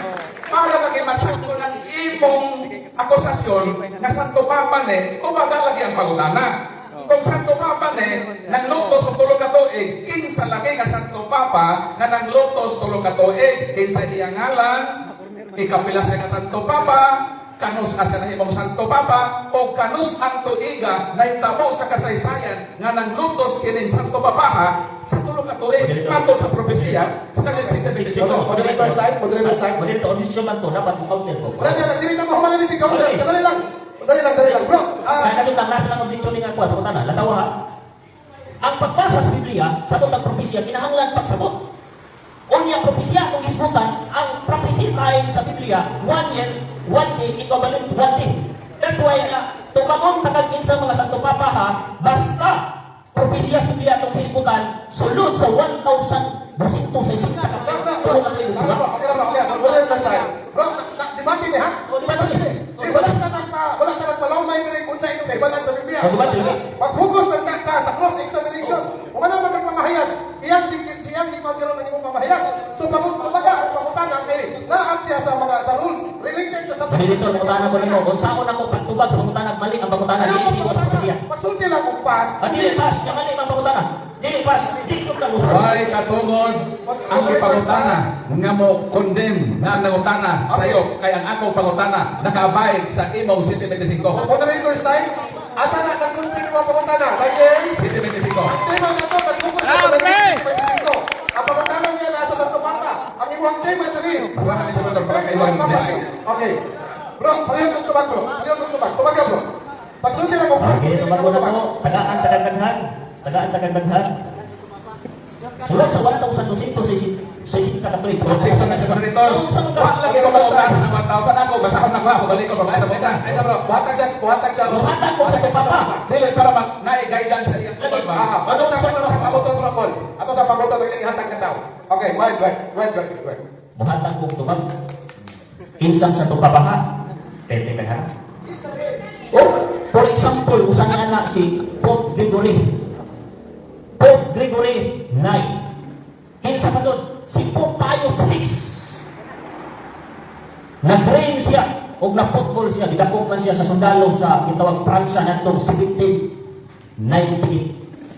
Para lagi masakto ng imong akusasyon na Santo Papa ne, umaga lagi ang pangutana. Kung Santo Papa ne, naglutos o tulog ka tuig, kinsa lagi nga Santo Papa na naglutos tulog ka tuig, kinsa iyang ngalan, ikapilas na nga Santo Papa, kanus asa na imong Santo Papa, o kanus ang tuiga na itabo sa kasaysayan nga naglutos kining Santo Papa ha, sa tulog ka tuig, patol sa propesya, sa Daniel 7:25. Moderator slide, moderator slide. Moderator, audition man to, dapat i-counter ko. Wala na, dili na mo humanan si counter. Dali lang. Bro. Kaya nakita nasa ng objection ni nga kuha, pakunta na, latawa ha. Ang pagbasa sa Biblia, sa ang propesya, kinahanglan pagsabot. Unya propesya, kung isbutan, ang prophecy time sa Biblia, 1 year, 1 day, equivalent to 1 day. That's why nga, tumangon tagagin sa mga Santo Papa ha, basta propesya sa Biblia itong isbutan, sulod sa 1,260 ka tulong at rin. Moderator slide. Bro, debate ni ha? O, di ba ito? Wala ka nagpalawmay ni rin kung sa ito kay balat sa Biblia. O, di ba ito? Mag-focus lang ka sa cross-examination. Kung ano man magpamahayag, iyang di magkaroon ng imong pamahayag. So, pangutana kay naak siya sa mga sa rules related sa Moderator, pangutana ko nimo, kung saan ako pagtubag sa pangutana, mali ang pangutana, Ayaw dili mo sigo sa propesya. pagsulti lang kung pass. Dili pas, yung mali ang pangutana. Dili pas, dili ka gusto. Why katungod ang ipangutana nga mo condemn nga ang nangutana sa'yo kay ang akong pangutana nakaabay sa imong 7:25. Moderator slide. Asa na nagsulti mo pangutana? Dahil 7:25. ang tema na ito, nag-focus na sa 25. Ang pangutana niya na sa Santo Papa. Ang imuhang tema dali. Masama ni Senador para kay Juan Mendez. Okay. Bro, paliyon kong tubag bro. Tubag ka bro. Pagsulti lang kung Okay, naman ko na to, tagaan tagagdaghan. Tagaan tagagdaghan. Sulat sa 1,260 ka tuig. Objection na sa monitor. Wa lagi ko mauban ng 1,000 ako basahon na ko balik ko sa bukan. Ay bro, buhatag siya. Buhatag ko sa ito, Papa. Dili para naay guidance sa iyang pagba. Ano sa pagkakabuto bro Paul? Ato sa pagbuto ng ihatag ka tao. Okay, wait. Buhatag kong tubag. Insan sa tupabaha. Pwede ka ha? For example, usan nga na si Pope Gregory. Pope Gregory 9. Kinsa pa doon? Si Pope Pius VI. Nag-reign siya o naputbol siya, gidakop man siya sa sundalo sa gitawag Pransya natong 1798.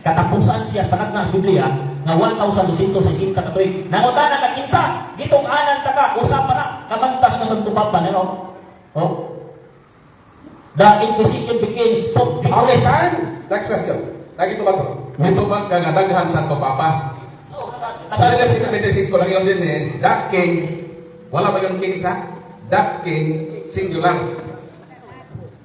Katapusan siya sa panagna sa Biblia nga 1,260 ka tuig. Nangutana ka kinsa, gitong anan ta ka, usapan na, kamantas ka sa tubaban, ano? Oh. The Inquisition begins Pope Okay, Gregory. time. Next question. Lagi tubag bro. Ito bang kagadaghan Santo Papa? Sa Daniel 7:25 lang yun din eh. That king, wala ba yung king sa? That king, singular.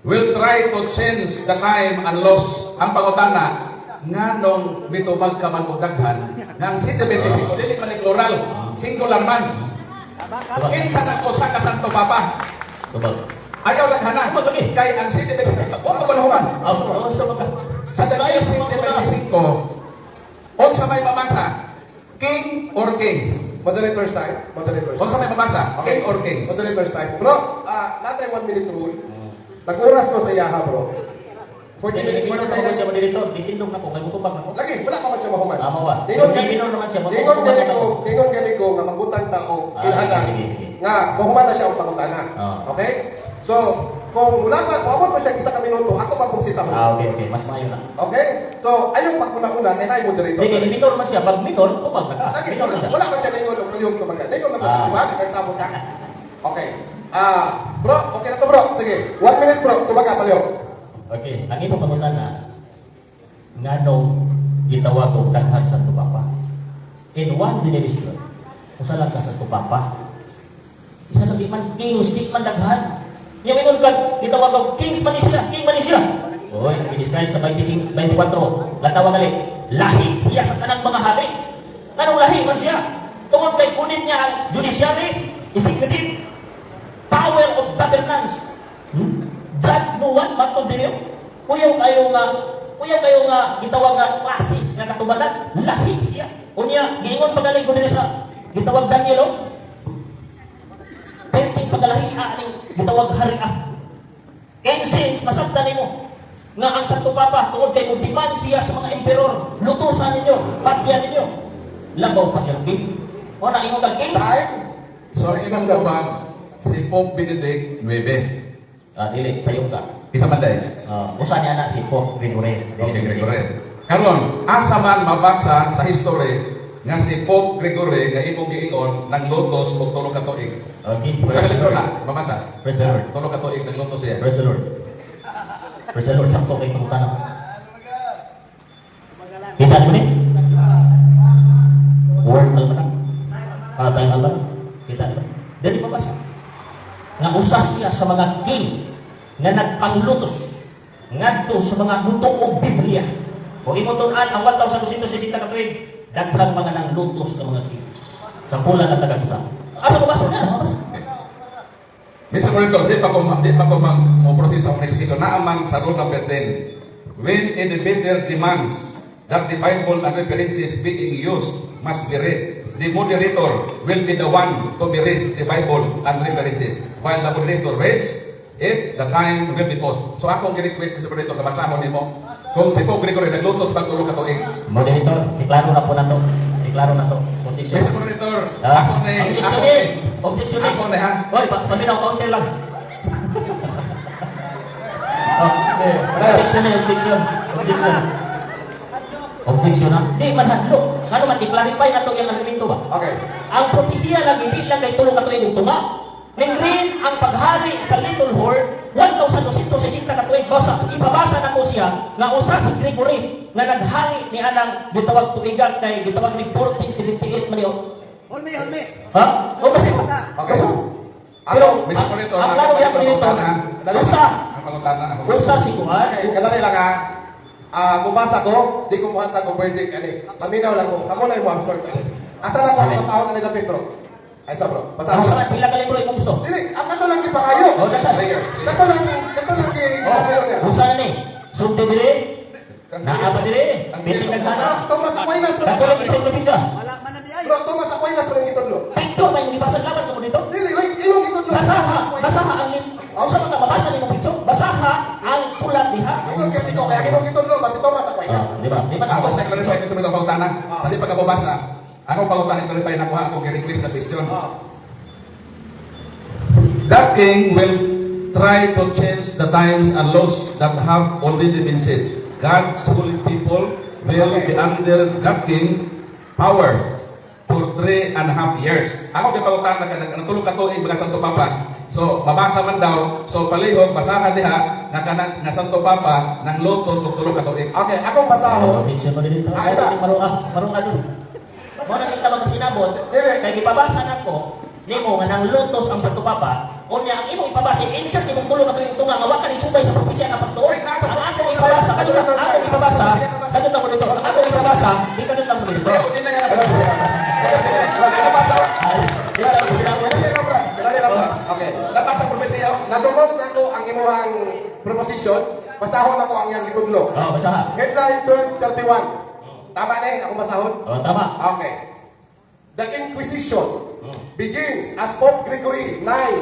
Will try to change the time and laws. Ang pangutana, nga nung bitubag ka man o daghan, nga ang 7:25, dili man plural, singular man. Kinsa na ko sa ka Santo Papa? Tubag. Ayaw lang hana. Kay ang 7:25, wala ko lahuman. Sa Daniel 7:25, unsa may mamasa? King or kings? Moderator's time. Unsa may mamasa? King or kings? Moderator's time. Bro, natay 1 minute rule. Nag-oras ko sa yaha bro. 40 Hindi minutes, minor 40 na ako siya seconds. mo dito. Ditindog na ko kay mutubag na ko. Lagi, wala pa man siya mahuman. Tama ba? Ingon Hindi gani- minor naman siya mo. Ingon gani ko nga mabutan ta og Ah, ilhana sige, sige. nga mahuman na siya og pangutana. Ah. Okay? So, kung wala pa, maabot pa siya isa ka minuto, ako pa pong sita mo. Okay. Mas maayo na. Okay? So, ayong pagkuna-una, kaya na moderator. Hindi, minor man siya. Pag minor, tubag na ka. Lagi, Minor na siya. wala man siya ningon og kaliyong kumaga. Ningon na po, Ah. di ba? Sige, sabot ka. Okay. Bro, okay na to bro. Sige, 1 minute bro, kumaga paliw. Okay, ang imo pangutan na nganong gitawag og daghan sa tupapa. In one generation, usa lang ka sa tupapa. Isa lang di man kings, di man daghan. Nya mingon ka gitawag og kings man ni sila, king man ni sila. Oy, i-describe sa 25, 24, latawa gali. Lahi siya sa tanang mga hari. Anong lahi man siya? Tungod kay kunit niya ang judiciary, executive, power of governance. Judge no one matod dinyo. Kuyaw kayo nga gitawag nga klase nga katubanan, lahi siya. Unya giingon pagaling ko dinhi sa gitawag Daniel oh. Perting pagalahi ning gitawag haria. Incense masabtan nimo nga ang Santo Papa tungod kay mudiman siya sa mga emperor, lutusan ninyo, patyan ninyo. Labaw pa siya king. O na ingon ka king. Time. So, ang inang gaban, si Pope Benedict IX. Dili sayo ka. Isa man dahil. Usa niya na si Pope Gregory. Okay, Gregory. Karon, asa man mabasa sa history nga si Pope Gregory nga imong giingon nang lotos og tulo ka tuig. Okay. Sa libro na, mabasa. Praise the Lord. Tulo ka tuig nang lotos siya. Praise the Lord. Praise the Lord. Sakto kay kung tanong. Kita mo ni? Word almanak. Time almanak. Kita mo. Dali pa ba siya? Nga usa siya sa mga king nga nagpanglutos ngadto sa mga luto og Biblia. Kung imutun-an ang 1,260 ka tuig, daghang mga nang lutos ng mga king. Sampulan at taga-usa. Asa mo basa na? Mabasa. Mr. Corrector, di pa ko mo proseso ang execution na amang sa rule number 10. When individual demands that the Bible and references being used must be read, the moderator will be the one to be read the Bible and references. While the moderator reads it, the time will be paused. So ako ang request Mr. Moderator na basahon nimo kung si Pope Gregory naglutos pag tulo ka tuig. Moderator, iklaro na po na to. Iklaro na to. Objection. Mr. Moderator, ako na Objection ako eh. Objection eh. ako na ha. Hoy, paminaw counter lang. Objection eh, objection. Objection. Objection ha? Di man hadlo. Ano man, i-clarify na to yung argumento ba? Okay. Ang propesya lang, hindi lang kay tulong katuig ng tunga. Ning rin ang paghari sa Little Hall, 1,260 katuig. Basa, ipabasa na ko siya nga usa si Gregory nga naghari ni anang gitawag tuigan kay gitawag ni 1478 man yun. Holme. Ha? O basta. Basa. Okay. Pero, Mr. Moderator, ang klaro yan ko dito, usa, Ang pangutana ako. usa si Kuan, Okay, kadali lang ha. Bumasa ko, di ko muhatag ko verdict ani. Paminaw lang ko. Amo na yung absorb ani. Asa na ko Amen. ang pasahon na nila Pedro? Ay sa bro. ang Basahan sa ko. pila ka libro imong gusto. Dili, ang ato lang gipangayo. O, dapat. Dato lang gipangayo niya. Usa na ni, sumde dire, naaba dire, biting naghana. Thomas Aquinas pa Dato lang isang pizza. Wala man na di ay. Bro, Thomas Aquinas pa lang itudlo. Picture may gibasan laban mo dito. Dili, wait, imong itudlo. Basaha ang usa man ka mabasa nimo picture. Basaha ang sulat diha. Ikaw kaya ikaw kaya imong itudlo ba si Thomas Aquinas? Di ba? Di ba Ako na sa clarify ko sa mga pangutana. Sa di pagkababasa, ako pangutana clarify na kuha ako request na question. That king will try to change the times and laws that have already been set. God's holy people will be under that king power for 3.5 years. Ako kay pangutana ka natulog ka tuig mga Santo Papa. So mabasa man daw, so palihog basahan diha nga Santo Papa nang lotos og tulo ka tuig. Okay, akong basahon. objection mo dito. Ah, isa. Marong dun. Mo na kita magsinabot Dili. kay gipabasa nako nimo nga nang lutos ang Santo Papa. Unya ang imong ipabasa insert imong tulo ka tuig tunga nga wa ka ni subay sa propesya na pagtuo. Ang asa ni ipabasa kadto ako ipabasa, kadto mo dito. Ako ipabasa, di kadto mo dito. Kadali lang bro. Okay. Lapas ang propesya. Nadumog na ko ang imuhang proposition. Basahon ako ang iyang itudlo. Oh, basaha. Headline 1231. Tama na yun, akong basahon? Oh, tama. Okay. The Inquisition begins as Pope Gregory IX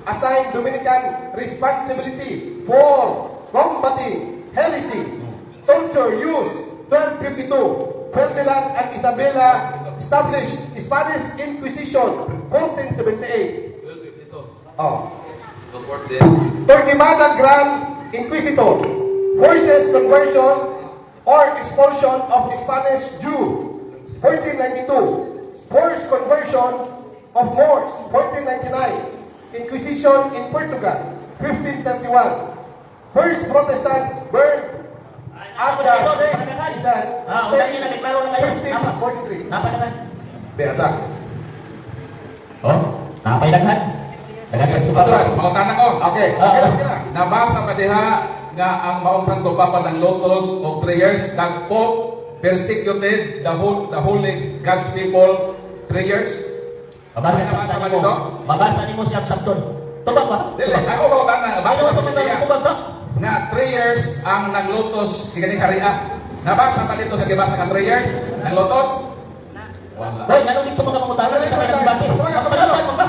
assigned Dominican responsibility for combating heresy, torture, use, 1252. Ferdinand and Isabella established Spanish Inquisition, 1478. Oh. Torquemada Grand Inquisitor, forces conversion or expulsion of Spanish Jew, 1492. Forced conversion of Moors, 1499. Inquisition in Portugal, 1531. First Protestant burned at the stake in the Wala niya nagklaro na kayo. 1543. Napay daghan. Beasa. Oh, napay daghan. Daghan kas tupa. Pangutana ko. Okay. Okay lang. Nabasa pa diha nga ang maong Santo Papa ng Lotos of 3 years nagpo persecuted the holy God's people 3 years. Mabasa Nabasa sa ba mo. dito? Mabasa nimo siya sabton. Tubag ba? Dili, ako pangutana nabasa Ano sa pa mga diha tubag ba? nga 3 years ang naglotos kini haria. Nabasa pa dito sa gibasa nga 3 years naglotos? Wala. Hoy, ano dito mga pangutana kita kay debate. Palaban mo ba?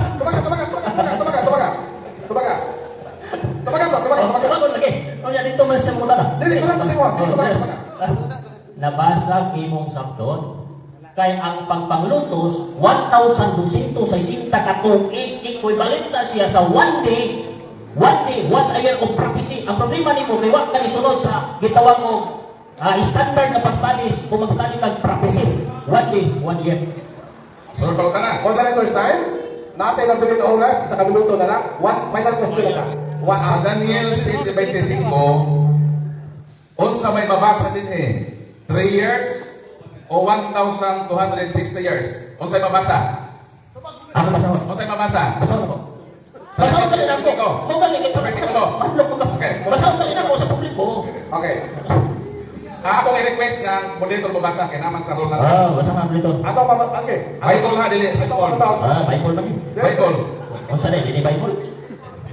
Tumagon lagi. Ano yan dito man siya mutana? Nabasa imong sabton kay ang pagpanglutos 1,260 ka tuig equivalent na siya sa one day once a year of prophecy. Ang problema nimo kay wa ka isunod sa gitawag mo standard na pag-studies kung mag-study kag prophecy. One day, 1 year. Sunod pangutana. Moderators time. Natin na bilin oras, isa ka minuto na lang. One final question na lang. Sa Daniel 7:25, unsa may mabasa din 3 years o 1,260 years? Unsay mabasa? Ako basahon. Unsay mabasa? Basahon ako. Basahon ka rin ako. Magaling ka Versikulo. Madlok mo ka. Okay. Basahon ka rin ako sa publiko. Okay. Ako i-request nga moderator mabasa kay naman sa role na. Basa ka dito. Ato pa, okay. Bible ha dili sa Paul. Bible man yun. Bible. Unsa na dili Bible?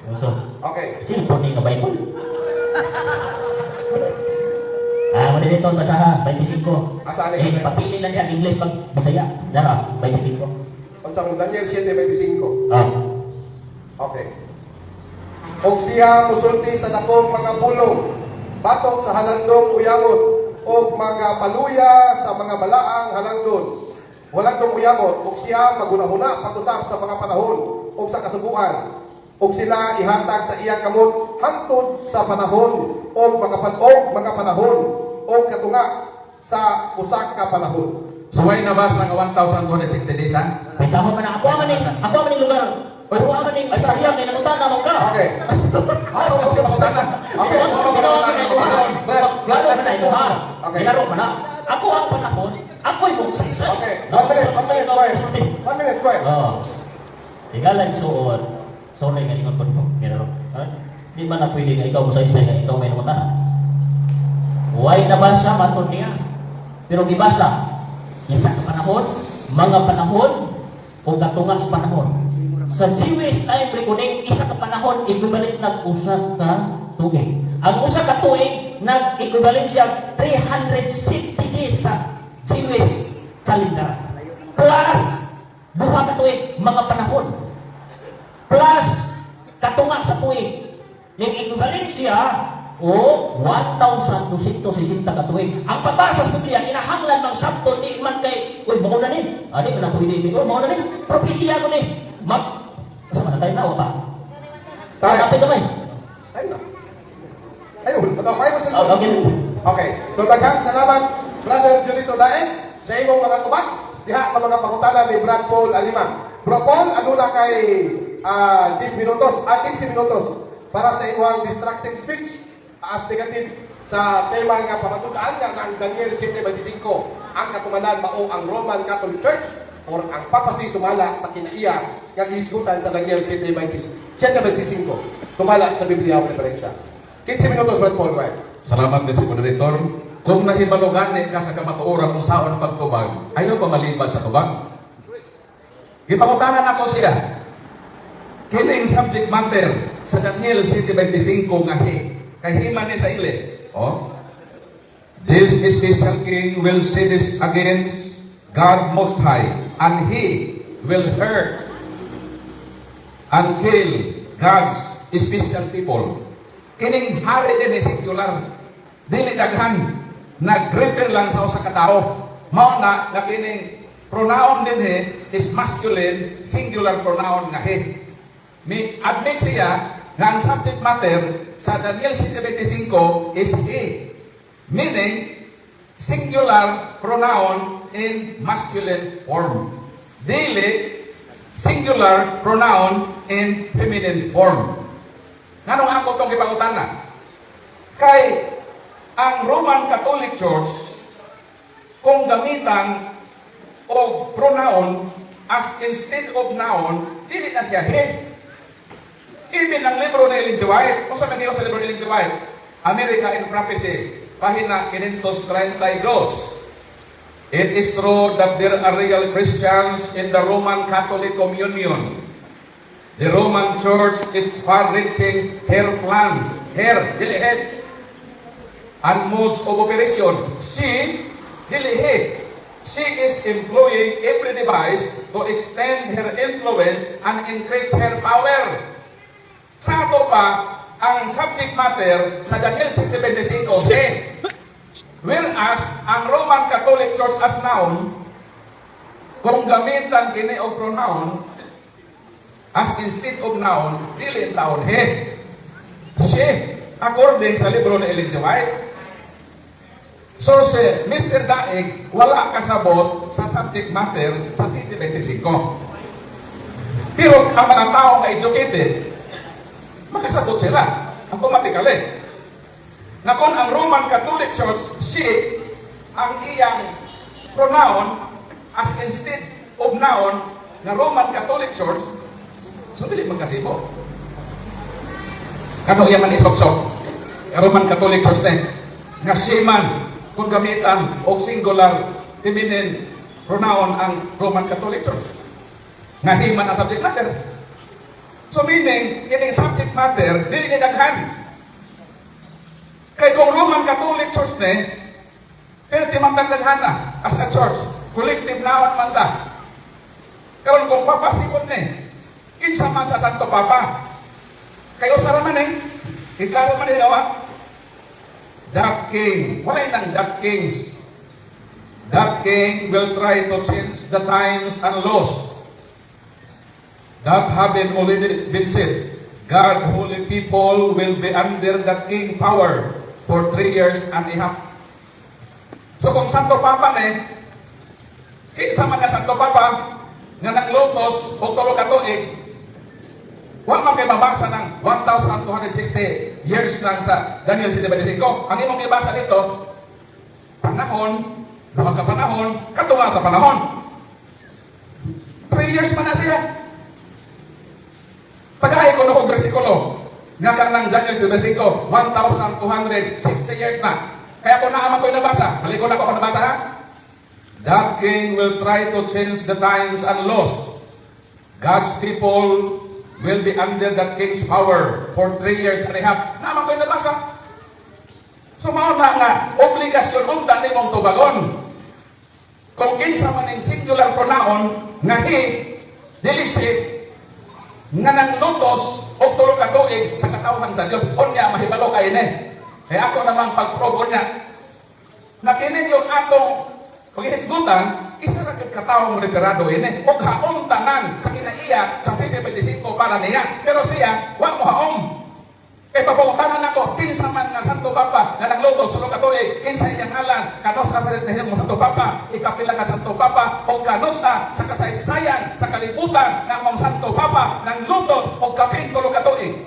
Unsa? Okay. Sino po ni nga Bible? Moderator basaha 25. Asaan ni? Papili lang yan English pag Bisaya. Dara 25. Unsang Daniel 7:25. Ah. Okay. Og siya musulti sa dakong mga pulong, batok sa halangdong uyangot, og mga paluya sa mga balaang halangdon. Walang dong uyangot, og siya magunahuna patusap sa mga panahon, og sa kasuguan. Og sila ihatag sa iyang kamot hangtod sa panahon, og mga panahon, og katunga sa usak ka panahon. So why nabasa nga 1,260 days ha? Bitaho man na ako man ni lugar. Ako man ni istorya kay nangutan na mo ka. Okay. Ako Sana. Okay. Ako ginawa ka na ito ha. Laro ka na ito ha. Okay. Laro ka na. Ako ang panahon. Ako'y mong saysay. Okay. 1 minute, go ahead. 1 minute, go ahead. Ikaw suot. Sorry nga ingon ko mo. Di ba na pwede nga ikaw mo saysay nga ikaw may nangutan? Huwag nabasa matod niya. Pero gibasa. Isa ka panahon, mga panahon, o katungang sa panahon. Sa Jewish time reckoning, isa ka panahon, equivalent ng usa ka tuig. Ang usa ka tuig, nag-equivalent siya 360 days sa Jewish calendar. Plus, buha ka tuig, mga panahon. Plus, katungang sa tuig. Yung equivalent siya, o 1,260 ka tuig. Ang pagbasa sa Biblia, inahanglan ng sabto, di man kay, uy, bako na rin. Di man ako hindi, bako na rin. Propesya ko ni. Masa man tayo na, pa? Tayo. Kapit kamay. Ayun na. Ayun, matawag mo sila. Okay. Okay. So, daghang salamat, Brother Julito Daeng, sa imong mga tubag, diha sa mga pangutana ni Brad Paul Alima. Bro Paul, ano na kay 10 minutos, 15 minutos para sa imong distracting speech as negative sa tema nga pamatukaan nga ng Daniel 7:25. Ang katumanan mao ang Roman Catholic Church or ang papasi sumala sa kinaiya nga gihisgutan sa Daniel 7:25. Sumala sa Biblia o referensya. 15 minutos, Brad Paul, right? Salamat din si moderator. Kung nahibalugan ka sa kamatuoran kung saan ang pagtubag, ayaw pa malibad sa tubag. Gipangutanan ako siya. Kining subject matter sa Daniel 7:25 nga kahima ni sa English. This special king will say this against God Most High, and he will hurt and kill God's special people. Kining hari din ni secular dili daghan, nag-refer lang sa usa ka tawo. Mao na nga kining pronoun dinhi is masculine, singular pronoun nga he. May admit siya nga ang subject matter sa Daniel 7:25 is he. Meaning, singular pronoun in masculine form. Dili, singular pronoun in feminine form. Nganong ako itong ipangutana? Kay ang Roman Catholic Church, kung gamitan o pronoun as instead of noun, dili na siya he. Even ang libro ni Ellen G. White, kung sabi niyo sa libro ni Ellen G. White, America in Prophecy, pahina 532. It is true that there are real Christians in the Roman Catholic Communion. The Roman Church is far-reaching her plans, her, dili hes, and modes of operation. She, dili he, she is employing every device to extend her influence and increase her power. Sa ato pa, ang subject matter sa Daniel 7:25, he. Whereas, ang Roman Catholic Church as noun, kung gamitan kini o pronoun, as instead of noun, dili taon he. She, according sa libro ni Ellen G. White. So, si Mr. Daig, wala kasabot sa subject matter sa 7:25. Pero, ang mga taong educated, makasabot sila, automatically. Na kung ang Roman Catholic Church, she, ang iyang pronoun, as instead of noun, na Roman Catholic Church, so dili magkasibo. Kano iya man isok-sok, Roman Catholic Church na, nga she man, kung gamitan o singular, feminine pronoun ang Roman Catholic Church. Nga he man ang subject matter. So meaning, kining subject matter, dili ni daghan. Kaya kung Roman Catholic Church ne, pero timantagdaghan na as a church, collective nawan man ta. Karon kung papasikot ne, kinsa man sa Santo Papa, kayo sara man eh, iklaro man ilawa, that king, wala nang that kings. That king will try to change the times and laws. That having already been said, God, holy people will be under the king power for 3 years and a half. So kung Santo Papa ne, kinsa man nga Santo Papa nga naglutos o tulo ka tuig, wa man kay mabasa ng 1,260 years lang sa Daniel 7:25. Ang imong ibasa dito, panahon, duha ka panahon, katunga sa panahon. 3 years man na siya. Pag-aay ko na kong versikulo, nga kanang Daniel 7:25, 1,260 years na. Kaya kung naamang ko yung nabasa, balik ko na ako nabasa ha? That king will try to change the times and laws. God's people will be under that king's power for 3 years and a half. Naamang ko yung nabasa. So mauna nga, obligasyon unta ni mong tubagon. Kung kinsa man yung singular pronoun, nga he, dili si, nga nang lutos o tulo ka tuig sa katawhan sa Diyos, unya mahibalo kayo ni. Kaya ako namang pag-probo niya, na kinin yung atong paghihisgutan, isa na katawang retirado ini. O haong tanan sa kinaiya sa 7:25 para niya. Pero siya, wag mo haong. Kaya papagutanan ako, kinsa man nga Santo Papa, na naglutos, sulong katuig, kinsa iyang alan, kanos ka sa rinahiyang mo Santo Papa, ikapila ka Santo Papa, o kanos ka sa kasaysayan, sa kalibutan, ng mong Santo Papa, ng lutos, o kapin, tulong katuig.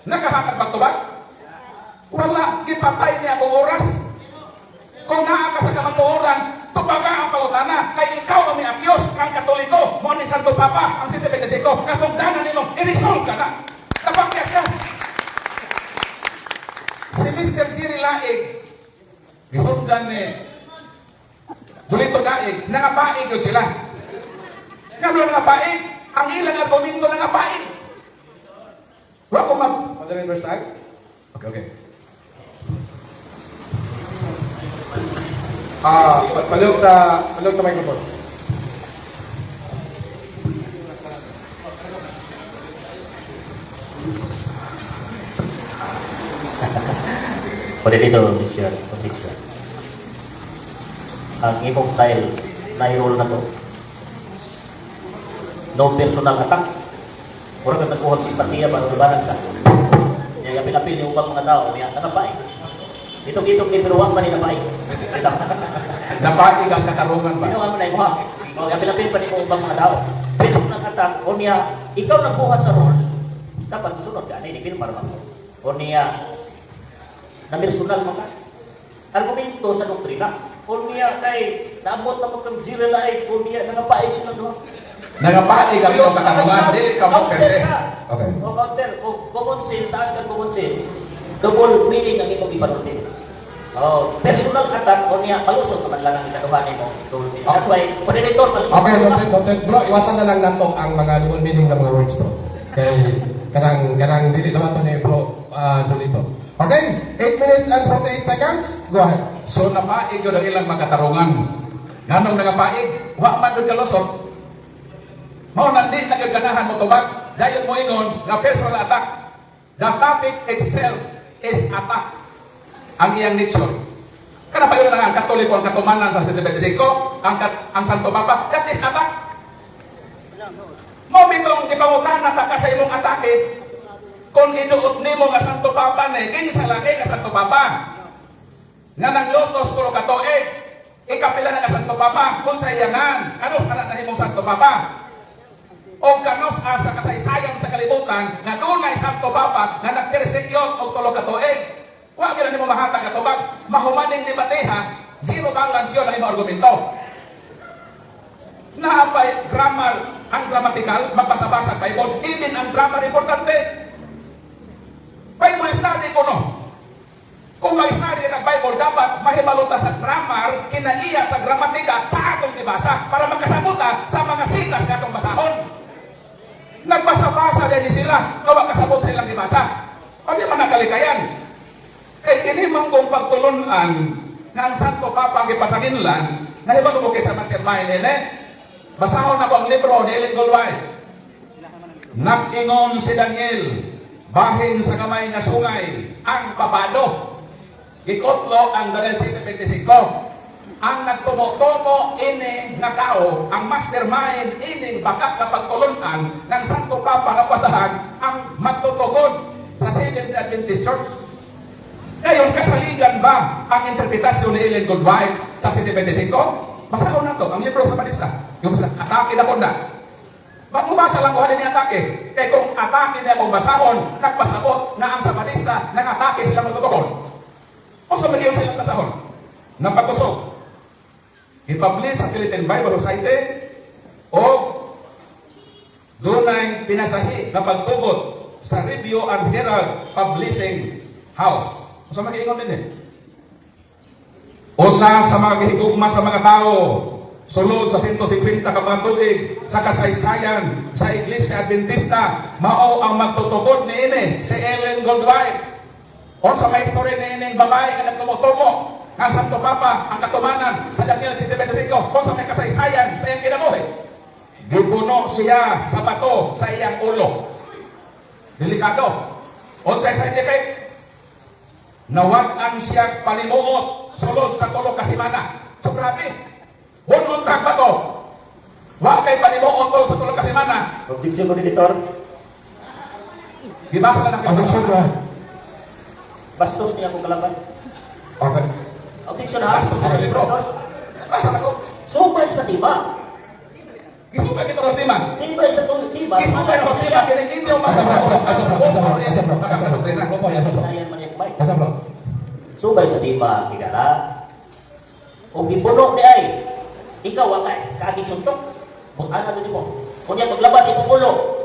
Nakahakat ba ito ba? Wala, gipatay niya akong oras. Kung naa ka sa kamatuoran, tubaga ang pagutana, kay ikaw ang miakyos, ang Katoliko, mo ni Santo Papa, ang 7:25, katong danan nilo, i-resolve ka na. Napakyas ka. Si Mr. Jerry Laig, gisundan ni Julito Daig, nangapaig yun sila. Nga nangapaig, ang ilang argumento nangapaig. Wala ko mag... Madaling verse time? Okay. Palihog sa microphone. Pwede dito, Mr. Objection. Ang imong style, na-roll na to. No personal attack. Mura ka nagkuhag simpatiya para lubanan ka. Kaya apil-apil yung ubang mga tao, niya, nakapain. Itong ni Piruwang pa ni napain. Napaig ang katarungan ba? Ginawa mo na yung mga. O, apil-apil pa ni mo ubang mga tao. Personal attack, o niya, ikaw nagbuhat sa rules. Dapat sunod ka, ni Pil para mo. O niya, na personal mo ka. Argumento sa doktrina. O niya, say, naabot na mo kang zero life, o niya, nangapaig sila doon. Nangapaig ang iyong katarungan, dili ka mo kasi. Okay. O counter, common sense, taas ka common sense. Double meaning ang imong ipanutin. Oh, personal attack o niya, malusot naman lang ang ikaduhanin mo. That's why, moderator, malusot. Okay, noted. Bro, iwasan na lang nato ang mga double meaning ng mga words, bro. Kay kanang dili naman to ni bro Julito. Okay, 8 minutes and 48 seconds. Go ahead. So napaig yun ang ilang makatarungan. Nganong nangapaig, wa man doon kalusot. Mao nandi nagaganahan mo tubag. Dayon mo ingon nga personal attack. The topic itself is attack. Ang iyang nature. Kana pa yun ang Katoliko, ang katumanan sa 75, ang Santo Papa, that is attack. Momentong ipangutan na ka sa imong atake, kung inuot nimo nga Santo Papa na, kinsa lagi nga Santo Papa. Nga naglutos puro katoig, ikapila na nga Santo Papa, kung sa iyangan, kanos ka na himong Santo Papa. O kanos sa kasaysayan sa kalibutan, nga dunay Santo Papa, nga nagpersekyon o tulo katoig. Huwag yun mo mahatag at tubag. Mahumaning debateha, zero balance yun ang imong argumento. Naapay grammar, ang grammatical, magbasa-basa Bible, even ang grammar importante. Bible study ko no. Kung mag-study ng Bible, dapat mahibaluta sa grammar, kinaiya sa gramatika, sa atong ibasa, para magkasabuta sa mga sitas na atong basahon. Nagbasa-basa din sila, na makasabot sa ilang ibasa. Pag di man nakalikayan, kay kinimang kong pagtulunan nga ang Santo Papa ang ipasanginlan, nahibalo mo kay sa mastermind basahon na ko ang libro ni Ellen Goldwhite. Nag-ingon si Daniel, bahin sa kamay nga sungay, ang papado. Ikotlo ang Daniel 7:25. Ang nagtumo-tumo ini nga tao, ang mastermind ining bakak na pagtulunan ng Santo Papa nga pasahan ang magtutugod sa Seventh-day Adventist Church. Ngayon, kasaligan ba ang interpretasyon ni Ellen Goldwhite sa 7:25? Basahon na to, ang libro sa Panista. Yung atake na po na. Ba't mo basa lang ko halin ni atake? Kaya kung atake na akong basahon, nagpasabot na ang sa Panista, nang-atake silang magtutukon. O sa magiyon silang basahon? Napagkusog. I-publish sa Philippine Bible Society o dunay pinasahi na pagtugot sa Review and Herald Publishing House. Usa mag-iingon din Usa sa mga gihigugma sa mga tao, sulod sa 150 ka mga tuig sa kasaysayan sa Iglesia Adventista, mao ang magtutugod niini si Ellen Goldwhite. O sa may story niining babae nga nagtumutumo nga Santo Papa ang katumanan sa Daniel 7:25, o sa may kasaysayan sa iyang kinabuhi. Gipuno siya sa bato sa iyang ulo. Delikado. O sa scientific, nawag-an siya palimuot sulod sa tulo ka semana. So grabe. Bunong kag ba to? Wa kay palimuot sulod sa tulo ka semana. Objection ko editor. Gibasa lang ang Objection, bro. Bastos niya akong kalaban. Okay. Objection ha. Bastos sa libro. Basa na ko. Subay sa tiba. Gisubay kita ng timan. Subay sa tiba. Gisubay ng timan. Kaya hindi mo Asa bro. Ayan man yung mic. Asa bro. Subay sa tiba, higala. O gipuno ni ay, ikaw ang kaaging suntok. Kung ano din mo. Kung yan maglaban, ipupulo.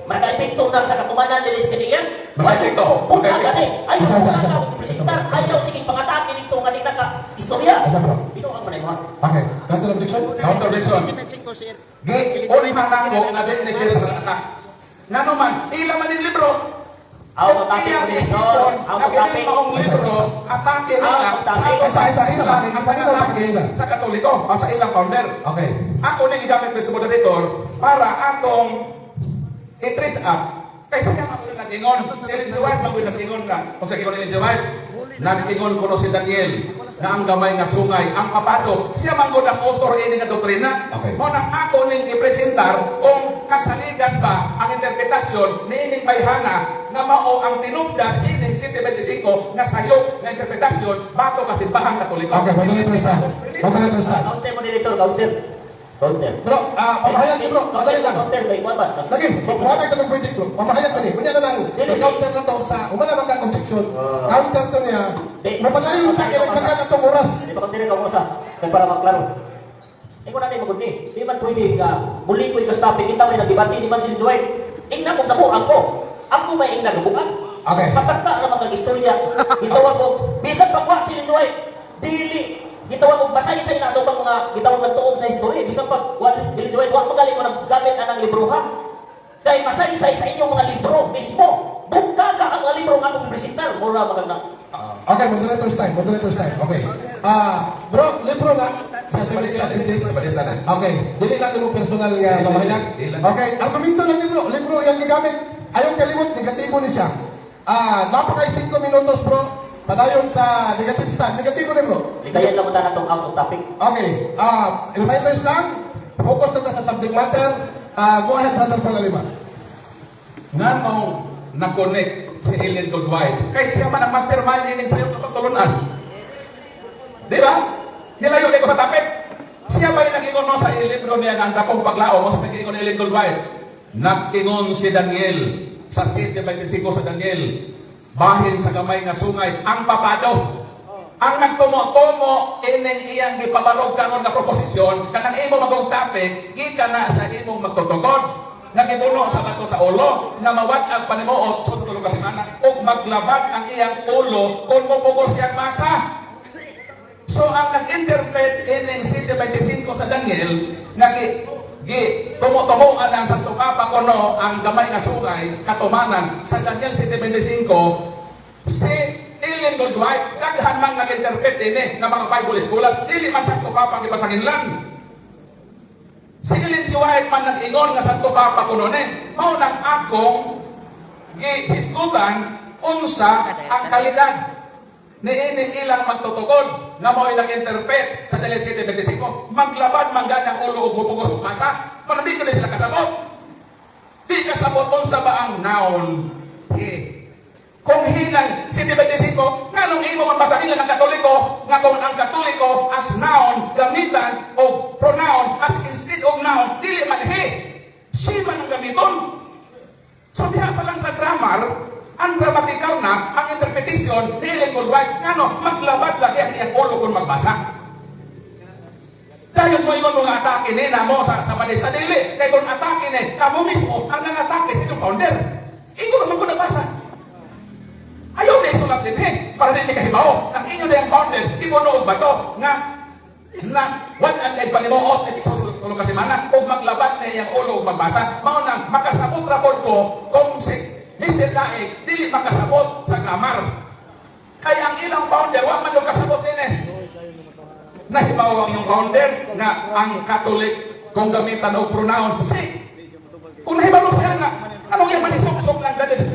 Maka-epekto na sa katumanan ni Liz Kaniyan. Maka-epekto. Kung gani, ayaw ko na presentar, ayaw sige pangatake nito nga nila ka istorya. Asa bro. Ito ang manay mo. Okay. Counter objection? Counter objection. Ulihan na ko na din ni sa anak. Nga naman, ilang man yung libro. Aw matake ko ni Son. Aw matake. Ang libro, atake nila sa Katoliko o sa ilang founder. Okay. Ako nang igamit ko sa moderator para atong i-trace up. Kaysa niya ako nag-ingon. Si Ellen G. White, mag-ingon ka. Kung sa ingon ni Ellen G. White, nag-ingon ko si Daniel na ang gamay nga sungay, ang papado, siya man ko ng author ini nga doktrina. Okay. Mo nang ako ning ipresentar kung kasaligan ba ang interpretasyon ni ining bayhana nga mao ang tinubdan ining 725 nga sayop nga interpretasyon bato kasimbahan Katoliko. Okay, moderator stand. Moderator stand. Counter mo dito, counter. Counter. Bro, pamahayag ni bro, madali lang. Counter, may ikuan ba? Lagi, buhatag ito ng pwede bro. Pamahayag tani. Kunya na lang, counter na to sa, umana magka-objection. Counter to niya. Mapalayo ta, kinagdagan itong oras. Hindi pa counter ka usa. Kaya para maklaro. Ikaw na rin magundin. Di man pwede ka, muli ko ikaw topic, kita may nagdebate, di man sila Joy. Ingna mong nabuhan ko. Ako may ingna nabuhan. Okay. Patagka na magkag-istorya. Gitawag ko, bisan pa kwa sila Joy. Dili. Gitawag ko, basay-say na sa upang mga gitawag nagtuon sa history. Bisan pa, dili Joy, huwag magaling mo naggamit anang librohan. Dahil masay-say sa inyong mga libro mismo. Bukkaga ang mga libro nga kong presentar. Mura maganda. Okay, moderator's time, moderator's time. Okay. Bro, libro na. Sa Balista na. Okay, dili natin mo personal nga mamahayag. Okay, argumento lang ni bro. Libro yung gigamit. Ayaw kalimot, negatibo ni siya. Napakay 5 minutos bro. Padayon sa negative stand. Negatibo ni bro. Likayan lang mo na itong out of topic. Okay, reminders lang. Focus na sa subject matter. Go ahead, Brother Palalima. Nga mong na-connect si Ellen Goldwyn. Kay siya man ang mastermind ining sayo kapagtulunan. Di ba? Nilayo ko sa tapit. Siya ba yung nag-ingon mo sa libro niya nga ang dakong paglao mo sa pag-ingon ni Ellen Goldwyn? Nag-ingon si Daniel sa 7:25 sa Daniel. Bahin sa kamay nga sungay ang papado. Ang nagtumo-tumo ining iyang gipabarog karon nga proposisyon kanang imo magong topic gikan na sa imong magtutugod. Nagibuno sa bato sa ulo nga mawat-ag panimuot sa tulong ka semana ug maglabad ang iyang ulo kung mopugos siyang masa. So ang nag-interpret ining 7:25 sa Daniel nga tumo-tumuan ang Santo Papa kuno ang gamay nga sungay katumanan sa Daniel 7:25 si Ellen Goldwyn daghan man nag-interpret ini nga mga Bible scholar dili man Santo Papa gibasangin lang. Si Ellen G. White man nag-ingon nga Santo Papa kuno ni mao nang akong gihisgutan unsa ang kalidad ni ining ilang magtutugod nga mao ilang interpret sa Daniel 7:25 maglabad man ganang ulo ug mupugos og masa pero di ko na sila kasabot di kasabot unsa ba ang noun kung hinang 7:25 nganong imo mabasa nila ng Katoliko nga kung ang Katoliko as noun gamitan o pronoun as instead of noun dili man si man ang gamiton. So diha pa lang sa grammar ang grammatical na ang interpretation ni Ellen Goldwyn ngano maglabad lagi ang iyang ulo kung magbasa. Dahil mo ingon mga atake ni namo sa panisa dili kay kung atake ni kamo mismo ang nangatake sa inyong founder. Ito naman ko nabasa. Ayaw na isulat din para hindi kahibaw. Ang inyo na yung founder, ibuno og bato nga wag ang panimuot at isusulong kasi mana o maglabat na iyang ulo o magbasa. Mao nang makasabot raport ko kung si Mr. Daig dili makasabot sa grammar. Kaya ang ilang founder, wag man yung kasabot din Nahibaw ang yung founder nga ang Catholic kung gamitan o pronoun si. Kung nahibaw siya nga anong yung manisok-sok lang dali sa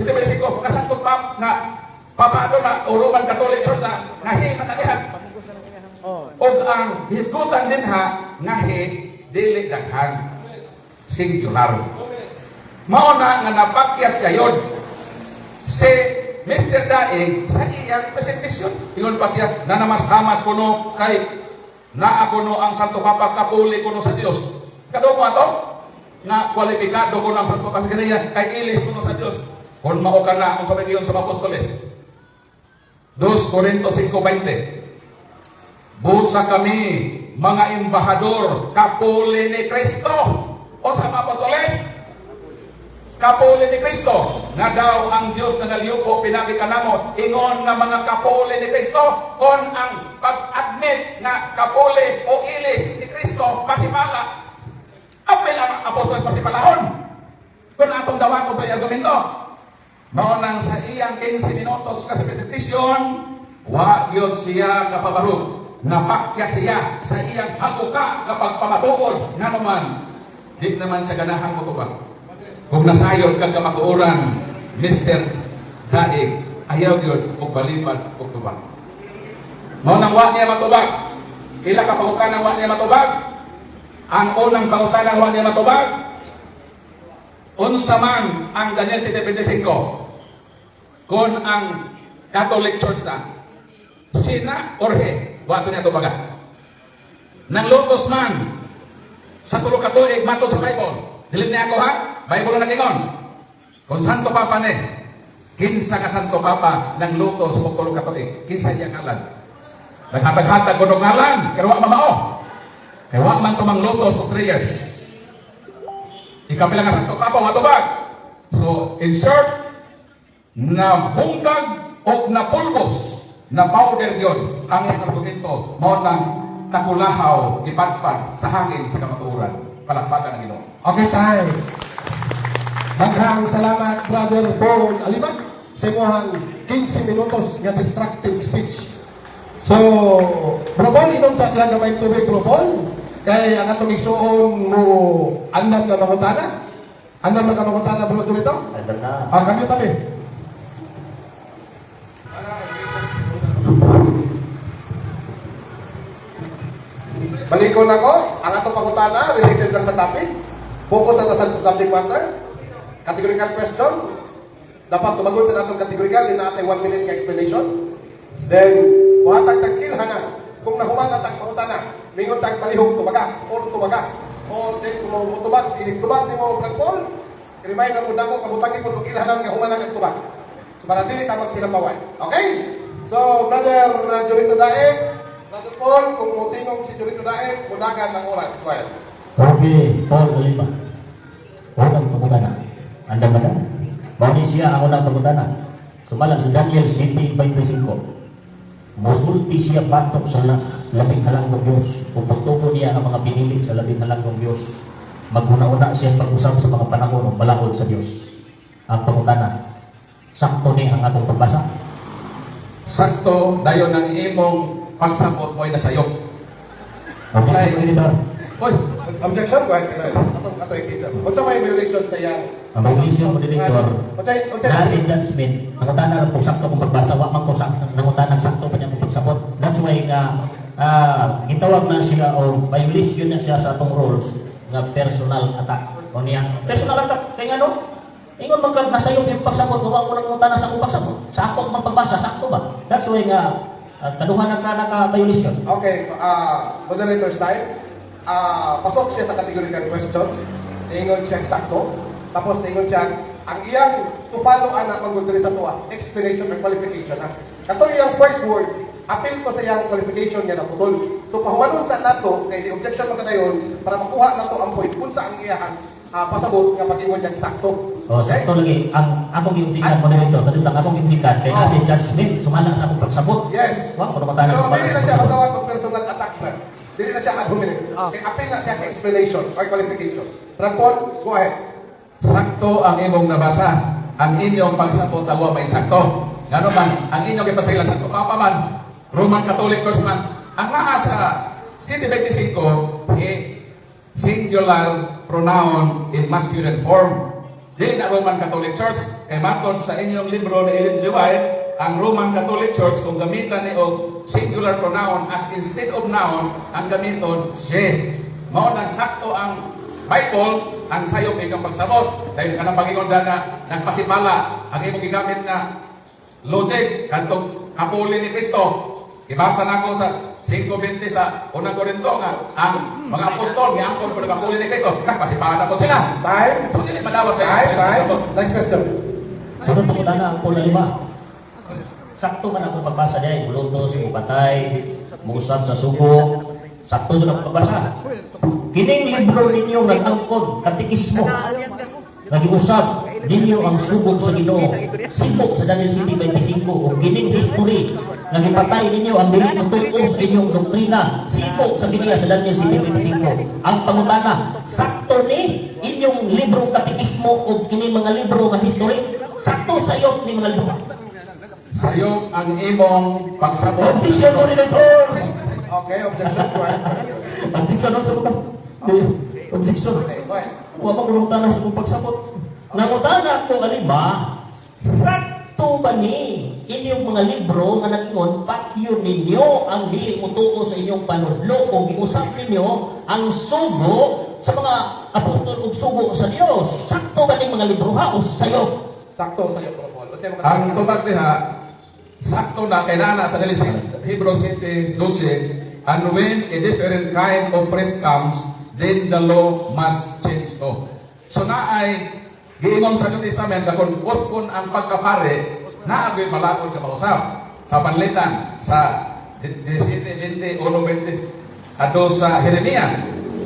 Pilipinas na Santo Pap na papado na Roman Catholic Church na ngahi manalihan. O ang hisgutan din ha ngahi dili daghan singular. Mao na nga napakyas kayod si Mr. Daig sa iyang presentasyon. Ingon pa siya na namas-hamas kuno kay naa kuno ang Santo Papa kapuli kuno sa Dios. Kadto ato na kwalipikado ko ng Santo Papa kaniya kay ilis kuno sa Dios. Kung mao ka na kung sabi sa mga apostoles. 2 Corinto 5:20. Busa kami mga embahador kapuli ni Kristo. O sa mga apostoles kapuli ni Kristo nga daw ang Dios nga naliyuko pinagi kanamo ingon nga mga kapuli ni Kristo kon ang pag-admit na kapuli o ilis ni Kristo masipala apel ang apostoles masipalahon kung atong dawan ko ito'y argumento mao nang sa iyang 15 minutos kasi presentasyon wa gyud siya kapabarog napakya siya sa iyang haguka kapag pamatuod nga naman di naman sa ganahan mo ba. Kung nasayod ka kamatuoran, Mr. Daig, ayaw yun, o balibad, o tubag. Mao nang wa niya matubag. Ila ka pangutanang wa niya matubag. Ang unang pangutanang wa niya matubag, unsa man ang Daniel 7:25 kung ang Catholic Church na sina orhe, wa to niya tubagan. Nang lutos man sa tulo ka tuig matod sa Bible. Dilim niya ako ha? Bible na nag-ingon. Kung Santo Papa ni, kinsa ka Santo Papa ng lutos o tulo ka tuig, kinsa iya ngalan. Naghatag-hatag ko ng ngalan, pero wa mamao. Kaya wa man tumang lutos o 3 years. Ikapila nga Santo Papa, wa tubag. So, in short, na bungkag o na pulbos na powder yun ang iyang argumento mo ng takulahaw, ipadpad sa hangin sa kamatuuran. Palakpakan ang Ginoo. Okay, tayo. Maghang salamat, Brother Paul Aliman, sa imuhang 15 minutos nga destructive speech. So, Bro Paul, inom sa atlang gamay tubig, Bro Paul. Kaya ang atong igsuon mo, andam na mangutana. Andam na ka mangutana, Bro Dulito? Andam na. Kami tabi. Balikon ako, ang atong pangutana, related lang sa topic. Focus na sa subject matter. Categorical question. Dapat tumagon sa atong categorical, din natin 1 minute ka explanation. Then, muhatag tagkilhanan. Kung nahuman na tag pangutana, mingon tag palihog tumaga, or tumaga. O din kung mo tubag, inig tubag, di mo Brad Paul. Remind na mo dako, kabutangin mo tugilhanan, nga human na tubag. So, para dili tamag sila paway. Okay? So, Brother Jolito Daig, Brother Paul, kung mutingong si Jolito Daig, mudagan ng oras. Go ahead. Okay, Paul Oliva. Unang pagkutana. Andam ba na? Bawin siya ang unang pagkutana. Sumalang si Daniel 7:25. Musulti siya batok sa labing halanggong Diyos. Puputubo niya ang mga pinili sa labing halanggong Diyos. Maghuna-una siya sa pag-usap sa mga panahon o balakod sa Diyos. Ang pagkutana. Sakto ni ang atong pagbasa. Sakto, dayon ang imong pagsabot mo'y nasayok. Okay, Oliver. Oy, Objection, go ahead. Ato ikita. Kung sa may violation sa iyang... Ang violation mo, Director, na si John Smith, nangutana rin kung sakto kung pagbasa, wak man kung nangutana sakto pa niya kung pagsabot. That's why nga, gitawag na siya o violation na siya sa atong rules nga personal attack. O niya, personal attack, kaya ano? Ingon magkag nasayop yung pagsabot, huwag mo nang ngutana sa akong pagsabot. Sa akong magpagbasa, sakto ba? That's why nga, kaduhan na ka naka-violation. Okay, moderator's time. Pasok siya sa categorical question. Ingon siya eksakto. Tapos ingon siya, ang iyang to follow anak magundiri sa tuwa, explanation or qualification. Kato iyang first word, appeal ko sa iyang qualification niya na putol. So pahuwanon sa nato, kay the objection magkadayon, para makuha nato ang point kung sa ang iyang pasabot nga pag-ingon niya eksakto. O, sakto lagi, ang akong giunsikan, moderator, kasi lang akong giunsikan, kaya na si John Smith, sumala sa akong pagsabot. Yes. Wak mo naman tayo Pero sumala dili sa na siya pagsabot. matawag ng personal attack na. Dili na siya ad hominem. Kaya appeal na siya explanation or qualification. Brad Paul, go ahead. sakto ang imong nabasa. Ang inyong pagsabot awa may sakto. Gano man, ang inyong ipasilan Santo Papa man, Roman Catholic Church man, ang naa sa City 25, singular pronoun in masculine form. Dili na Roman Catholic Church, kay matod sa inyong libro na Ellen G. White, ang Roman Catholic Church, kung gamitan ni og singular pronoun as instead of noun, ang gamiton she. Mao nang sakto ang Bible, ang sayop ikang pagsabot. Dahil kanang pangingon nga, nagpasipala, ang imong gigamit nga logic, kantong kapuli ni Kristo. Ibasa na ko sa 5:20 sa unang Korinto nga, ang mga apostol, giangkon ko kapuli ni Kristo. Nagpasipala na po sila. Time. So, dili madawat Time. Next question. Sunod pagkutana ang Paul Oliva. Sakto man ako pagbasa diay, mulutos, mupatay, muusab sa sugo. Sakto yun ako pagbasa. Kining libro ninyo nga angkon, katikismo, nag-iusab ninyo ang sugod sa Ginoo. Sibok sa Daniel 7:25 o kining history, nagipatay ninyo ang dili tutuo sa inyong doktrina. Sibok sa Biblia sa Daniel 7:25. Ang pangutana, sakto ni inyong librong katikismo o kining mga libro nga history, sakto sa iyo ni mga libro. Sayop ang imong pagsabot. Objection mo Director! Okay, objection. Go ahead. Objection sa mga. Objection. Okay, go ahead. Huwag mo kulong tanong sa kong pagsabot. Nangutana ko alin ba, sakto sakto ba ni inyong mga libro nga nag-ingon patyo ninyo ang dili mo tuo sa inyong panudlo o giusap ninyo ang sugo sa mga apostol ug sugo sa Dios? Sakto ba ni mga libro ha o sayo? Sakto sa iyo, Paul. Ang tubag niya, sakto na kailangan sa Hebrews 7:12, and when a different kind of priest comes, then the law must change to. So na ay giingon sa New Testament na kung uskon ang pagkapare, na agoy malakot ka mausap sa panlitan sa 17:20 ado sa Jeremias.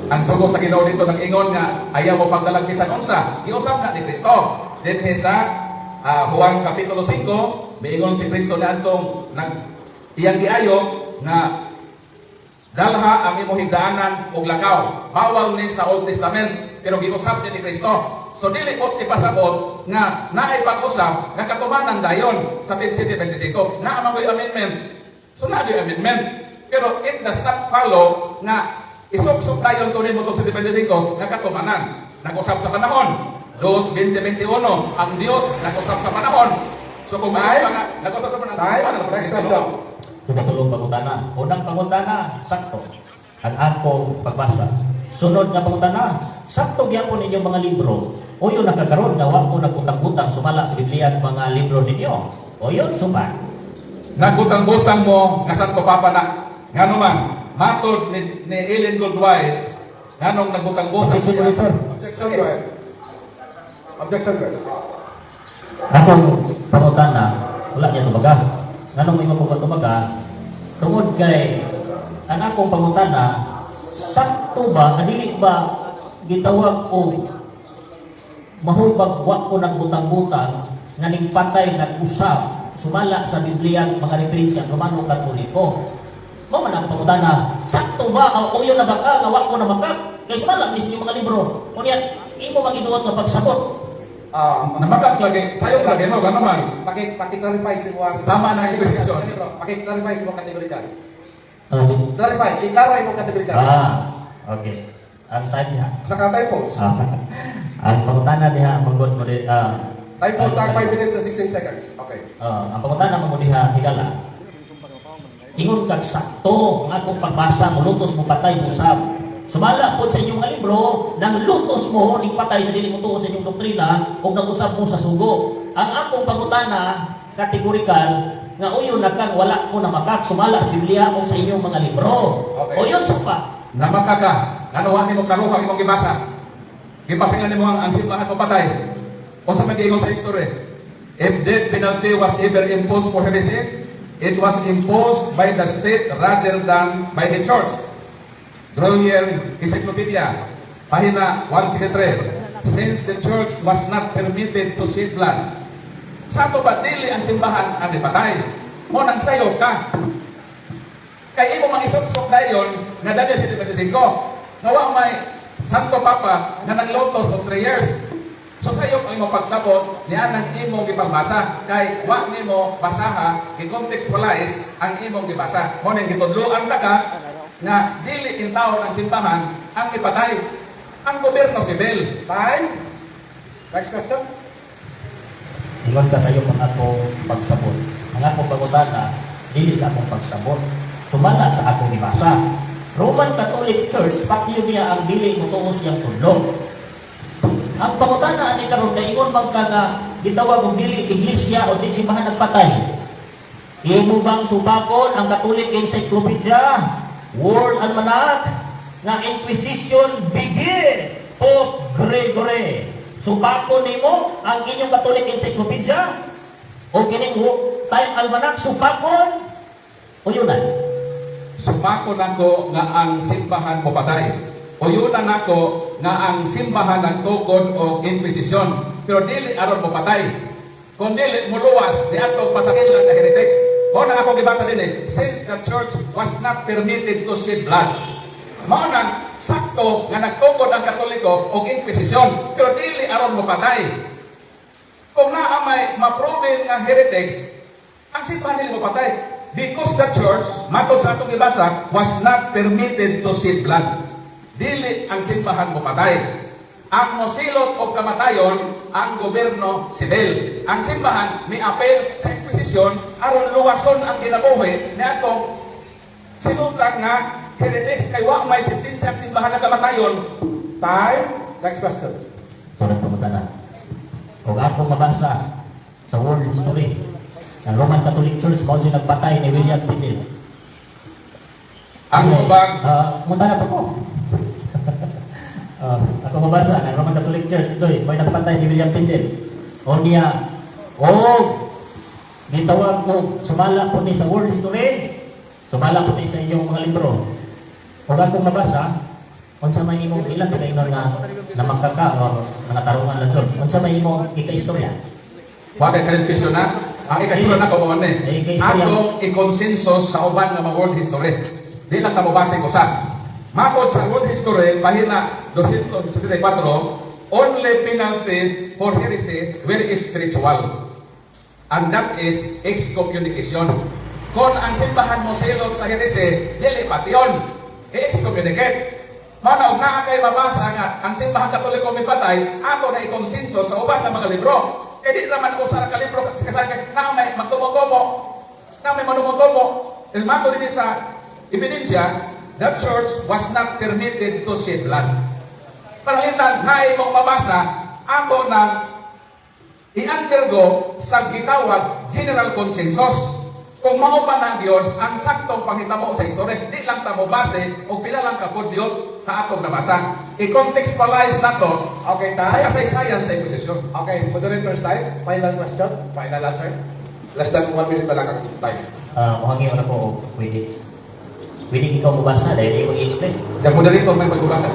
Ang sugo sa Ginoo dito nag-ingon nga ayaw mo pagdalagkisan unsa, giusap na ni Kristo. Dinhi sa Juan kapitulo 5, miingon si Kristo na antong iyang giayo nga dalha ang imong higdaanan og lakaw. Bawal ni sa Old Testament pero giusap ni Kristo. So dili ko ipasabot nga naay pag-usap nga katumanan dayon sa 17:25 na ang mga amendment. So na amendment. Pero it does not follow nga isok-sok dayon tunin mo sa 17:25 nga katumanan. Nag-usap sa panahon. 2:20-21 ang Dios nag-usap sa panahon. So kung may nag-usap sa panahon. Next question. Tumatulong pangutana. Unang pangutana, sakto. Ang akong pagbasa. Sunod nga pangutana, sakto gyapon inyong mga libro. O yun nakakaroon nga wa ko nagutang-butang sumala sa Biblia ang mga libro ninyo. O yun suman. Nagbutang-butang mo nga Santo Papa na ngano man matod ni Ellen Goldwhite nganong nagbutang-butang Objection, Monitor. Objection, go ahead. Objection, go ahead. Akong pangutana, wala niya tumaga. Nganong may mga tumaga, tungod kay ang akong pangutana, sakto ba, adili ba gitawag o mahubag wa ko nagbutang-butang nga ning patay nag-usap sumala sa Biblia mga referensya Romano Katoliko. Mo man ang pangutana, sakto ba o yun na baka nga wa ko na makap? Kay sumala mis mga libro. Kunya imo magiduot nga pagsabot. Namakak lagi, sayo lagi mo gano man. Paki-clarify si Juan. Sama na ang ibisyon. Paki-clarify si Juan kategorikal. Uh, Clarify, iklaroy mo kategorikal. okay. Ang time niya. Naka-typos. Ang pangutana diha manggod mo di Typos tag 5 minutes and 16 seconds. Okay. ang pangutana mo diha higala. Ingon kag sakto ang akong pagbasa mo lutos mo patay usab. Sumala po sa inyong mga libro nang lutos mo ning patay sa dili mo tuo sa inyong doktrina ug nag-usab mo sa sugo. Ang akong pangutana kategorikal nga uyon na kang wala ko na makak sumala sa Biblia o sa inyong mga libro. Okay. O yun supa. Namakaka, ngano ni mo karuha imong gibasa. Gipasingan nimo ang simbahan mo patay. Unsa man giingon sa history? If death penalty was ever imposed for heresy, it was imposed by the state rather than by the church. Grolier Encyclopedia, pahina 163. Since the church was not permitted to shed blood, sa to ba dili ang simbahan ang ipatay? Mo nang sayo ka. Kay imo mangisok-sok dayon nga Daniel 7:25. Nga wa may Santo Papa nga naglotos of 3 years. So sayo ang imo pagsabot niya nang imong gipagbasa kay wa nimo basaha i-contextualize ang imong gibasa. Mo ning gitudloan ta ka nga dili intawon ang simbahan ang ipatay. Ang gobyerno sibil. Time. Next question. Ingon ka sa iyo ang akong pagsabot. Ang akong pangutana dili sa akong pagsabot. Sumala sa akong gibasa. Roman Catholic Church pati niya ang dili mo tuos yang tudlo. Ang pangutana ani karon kay ingon bang ka nga gitawag og dili iglesia o di simbahan nagpatay. Imo bang subakon ang Catholic Encyclopedia, World Almanac, nga Inquisition begin Pope Gregory. Subakon nimo ang inyong Catholic Encyclopedia o kining Time Almanac subakon o yun na. Sumako nako nga ang simbahan mo patay. Uyunan nako nga ang simbahan nagtukod og inquisition. Pero dili aron mo patay. Kung dili mo luwas di ato pasakilan nga heretics. Mo na ako gibasa dinhi, since the church was not permitted to shed blood. Mao nang sakto nga nagtukod ang Katoliko og inquisition. Pero dili aron mo patay. Kung naa may ma-proven nga heretics, ang simbahan dili mo patay. Because the church, matod sa atong ibasa, was not permitted to shed blood. Dili ang simbahan mo patay. Ang mosilot o kamatayon, ang gobyerno sibil. Ang simbahan, may apel sa Inquisition, aron luwason ang kinabuhi ni atong sinutan nga heretics kay wa may sentensya ang simbahan na kamatayon. Time. Next question. So, nagpunta na. Kung ako mabasa sa world history, ang Roman Catholic Church, mao siya nagpatay ni William Tyndale. Ang bang Munta na po ko. Ako mabasa, ang Roman Catholic Church, doy, may nagpatay ni William Tyndale. O niya, gitawag ko, sumala po ni sa world history, sumala po ni sa inyong mga libro. Kung ako mabasa, kung sa may imong ilan, kainon na makaka, o mga tarungan lang so, kung sa may imong kika-istorya. Wakay sa diskusyon na, ang ikasyon na ko ni. Ikasyon. Atong i-consensus sa uban nga mga world history. Di lang na mabasa ko sa. Makod sa world history, pahina 274, only penalties for heresy were spiritual. And that is excommunication. Kung ang simbahan mo silog sa heresy, dili pati yun. I-excommunicate. Manaw nga kay mabasa nga, ang simbahan katoliko may patay, ato na i-consensus sa uban ng mga libro. Eh di naman ko sa kalibro kasi na may magtumotomo, na may manumotomo. Ilmato din sa ebidensya, that church was not permitted to shed blood. Panalitan, na imong mabasa, ato na i-undergo sa gitawag general consensus. Kung mao pa na yun, ang saktong panghitabo sa istorya, di lang tamo base o pila lang kapudyo sa atong nabasa. I-contextualize na to Okay, sa time. kasaysayan sa Inquisition. Okay, moderator's time. Final question. Final answer. Less than 1 minute na lang ang time. Muhangi ko na po, pwede ikaw mabasa dahil ikaw i-explain. Yung moderator may magbabasa.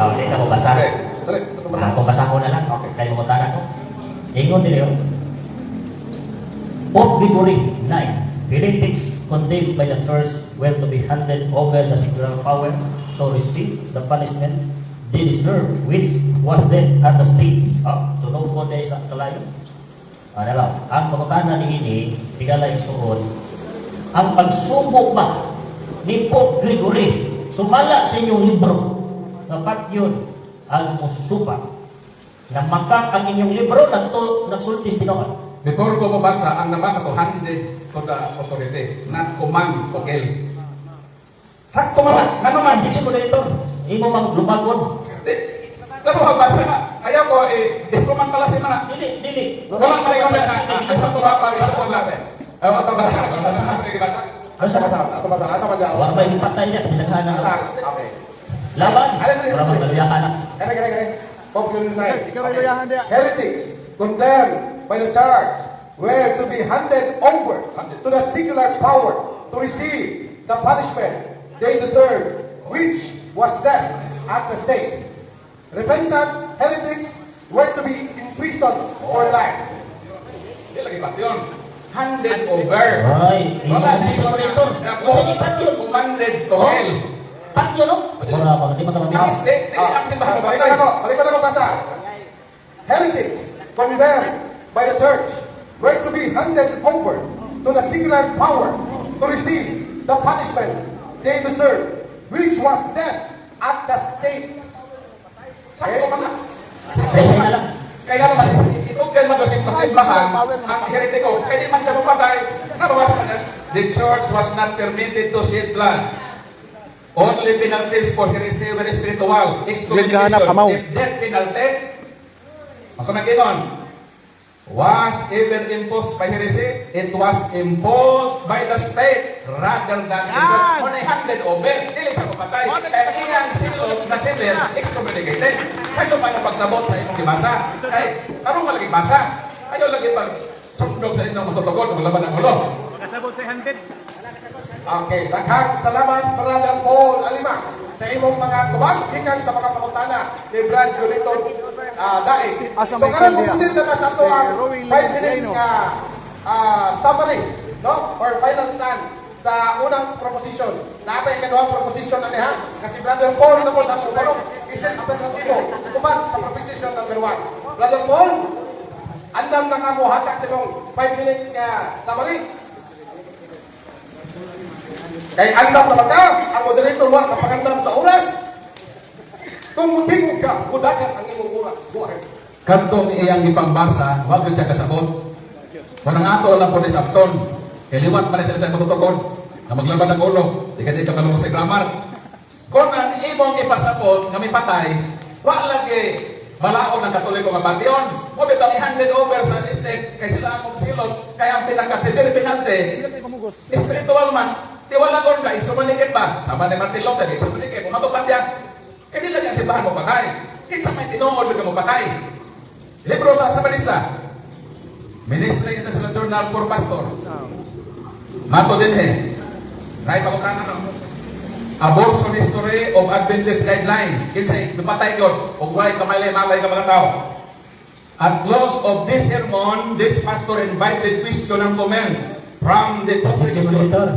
Hindi ka mabasa. Okay, dali. Ito basa. Kung basa ko na lang, Okay. kayo mo tara ko. Ingon nila yun. Pope Gregory IX, heretics condemned by the church were to be handed over the secular power to receive the punishment they deserve, which was death at the stake. So no ko dahil sa kalayo. Ang pangutana ni ini, tigalay suon, ang pagsubok ba ni Pope Gregory sumala sa inyong libro, dapat yun ang musupa na makak ang inyong libro nagsultis tinoon. Before ko mabasa, ang nabasa ko, handed to the authority, not command to kill. Sakto man, Ano man, diksi mo na ito. Imo mang lumagon. Pero mabasa ka, ayaw ko, diskuman pala si mana. Dili. Wala sa ikaw na, isa ko ba, isa ko lang. Ito basa, basa. Asa basa? Asa basa? Asa basa? Wala ba yung patay niya? Pinaghanan na. Okay. Laban. Wala bang galuyakan na. Kaya. Pope Gregory IX. Ikaw ay luyahan diya. Heretics condemned by the church were to be handed over to the secular power to receive the punishment they deserved, which was death at the stake. Repentant heretics were to be imprisoned for life. Hindi lagi pati yun. Handed over. Ay, Wala na diksi mo na ito. yung Kasi di pat yun. commanded to kill. Pat yun, no? Wala ba? Di mo tama Ang stake, di ang simbahan Balikan ako basa. Heretics condemned by the church were to be handed over to the secular power to receive the punishment they deserved, which was death at the stake. Sakto man na. Sa na lang. Kaya naman, ito kaya simbahan, ang heretiko, kaya di man siya mapatay, nababasa ka niya. The church was not permitted to shed blood. Only penalties for heresy were spiritual. Excommunication, death penalty. Masama ginon. Was ever imposed by heresy? It was imposed by the state rather than when I handed over. Dili sa kapatay. Kaya iyang silog na civil excommunicated. Sa iyo pa yung pagsabot sa inyong ibasa. Kaya anong malaging basa? Ayaw lagi pag sundog sa inyong matutugon kung laban ng ulo. Kasabot sa 100. Okay, daghang salamat Brother Paul Alima sa imong mga tubag gikan sa mga pangutana ni Brad Goliton daig. Asa So may karon silya? mo pusin na sa Si ato ang Roy 5 minutes Leno. summary, no? Or final stand sa unang proposition. Naapay kaduhang proposition ani ha. Kasi Brother Paul na po ang ubalong isip alternatibo tuman sa proposition number 1. Brother Paul, andam na kamo hatag sa imong 5 minutes nga summary. Kay andam naman ka, ang moderator wa kapagandam sa oras. Kung mutingog ka, mudagan ang imong oras. Go ahead. Kantong iyang ipangbasa, wag yun siya kasabot. Kung ang ato lang po ni Sapton, kay liwat pa na sila sa matutugod, na maglaban ng ulo, di ka kalungo sa grammar. Kung ang imong ipasabot, nga may patay, wag lagi balaod ng Katoliko nga batyon. O bitang i-handed over sa district, kay sila ang silot, kaya ang pinakasibir pinante, spiritual man, tiwala ko ka, iskomunikit ba? Sama ni Martin Luther, iskomunikit, kung matupat yan, kaya di lang yung simbahan mo patay. Kaya may tinuod mo patay. Libro sa Sabanista, Ministry International Journal for Pastor. Mato din Right, pagkukanan no? Abortion History of Adventist Guidelines. Kinsay, dupatay yun. Huwag why kamalay-malay ka mga tao. At close of this sermon, this pastor invited question and comments from the Objection, congregation. Monitor.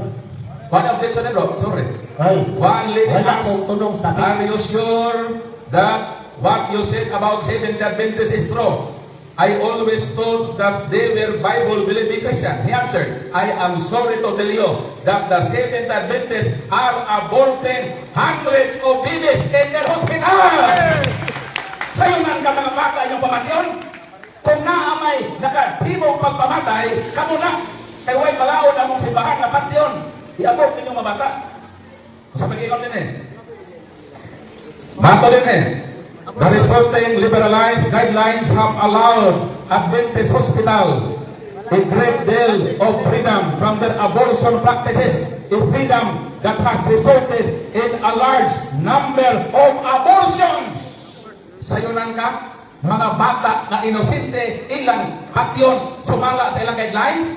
What objection, bro? Sorry. Ay, One lady wala asked, akong tunong sa are you sure that what you said about Seventh Adventists is true? I always thought that they were Bible-believing Christians. He answered, I am sorry to tell you that the Seventh Adventists are aborting hundreds of babies in their hospitals. Sa'yo man ka mga bata yung pamatyon? Kung naamay nakatibong pagpamatay, kamo na. Kaya huwag malaon ang mong simbahan na patyon. I-abort ninyong mga bata. Kung sa pag-inom din Bato din The resulting liberalized guidelines have allowed Adventist Hospital a great deal of freedom from their abortion practices, a freedom that has resulted in a large number of abortions. Sayunan ka, mga bata na inosente, ilang patyon sumala sa ilang guidelines?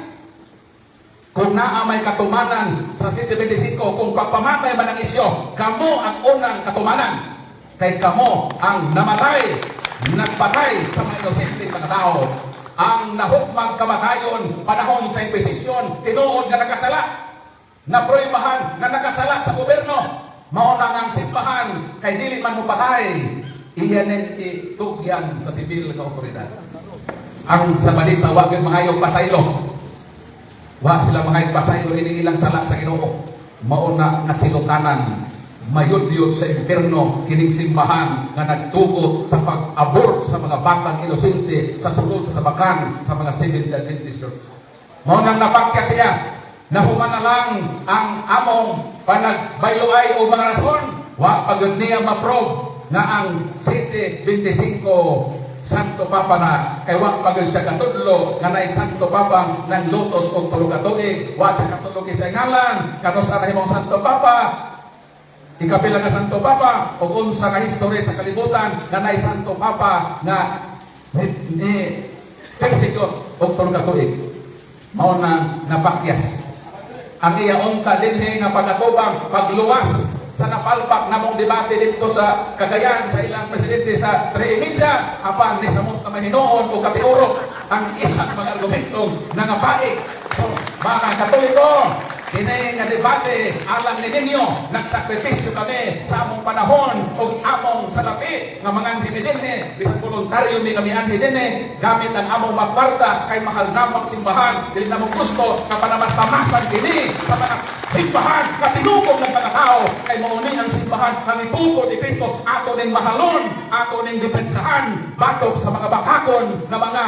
Kung naamay katumanan sa City 25, kung pagpamatay man ang isyo, kamo ang unang katumanan. Kay kamo ang namatay, nagpatay sa mga inosente mga tao. Ang nahukmang kamatayon, panahon sa Inquisition, tinuod na nakasala, naproibahan na nakasala sa gobyerno. Maunang ang simbahan, kay dili man mo patay, iyanin itugyan sa sibil na otoridad. Ang Sabanista, wag yung mga yung pasaylo. Wag sila mga yung pasaylo, ini ilang sala sa Ginoo. Mauna nga silutanan, mayud-yud sa impierno kining simbahan nga nagtugot sa pag-abort sa mga batang inosente sa sulod sa sabakan sa mga Seventh Adventist Church. Mao nang napakya siya, nahuman na lang ang among panagbayloay o mga rason, wa pagud niya ma-probe na ang City 25 Santo Papa na, kay wa pagod siya katudlo nga nay Santo Papa ng lutos o tulog ka tuig, wa siya katulog sa ngalan, kanos ana himong Santo Papa, ikabilang na Santo Papa, o unsa nga history sa kalibutan nga nay Santo Papa nga ni execute o tulog ka tuig. Mao na napakyas. Ang iya unta dinhi nga pagkatubang, pagluwas sa napalpak namong debate dito sa Cagayan sa ilang presidente sa 3:30 apan ni samot na mahinoon o katiurok ang ilang mga argumentong nangapaik. So, mga Katoliko, kini nga debate alam ninyo, nagsakripisyo kami sa among panahon o among salapi nga mga anhidinhe, bisag voluntaryo mi kami anhidinhe, gamit ang among magwarta kay mahal namang simbahan, dili namong gusto nga panamastamasan kini sa mga simbahan nga tinukod ng mga tao, kay mauni ang simbahan nga nitukod ni Kristo, ato ning mahalon, ato ning depensahan, batok sa mga bakakon na mga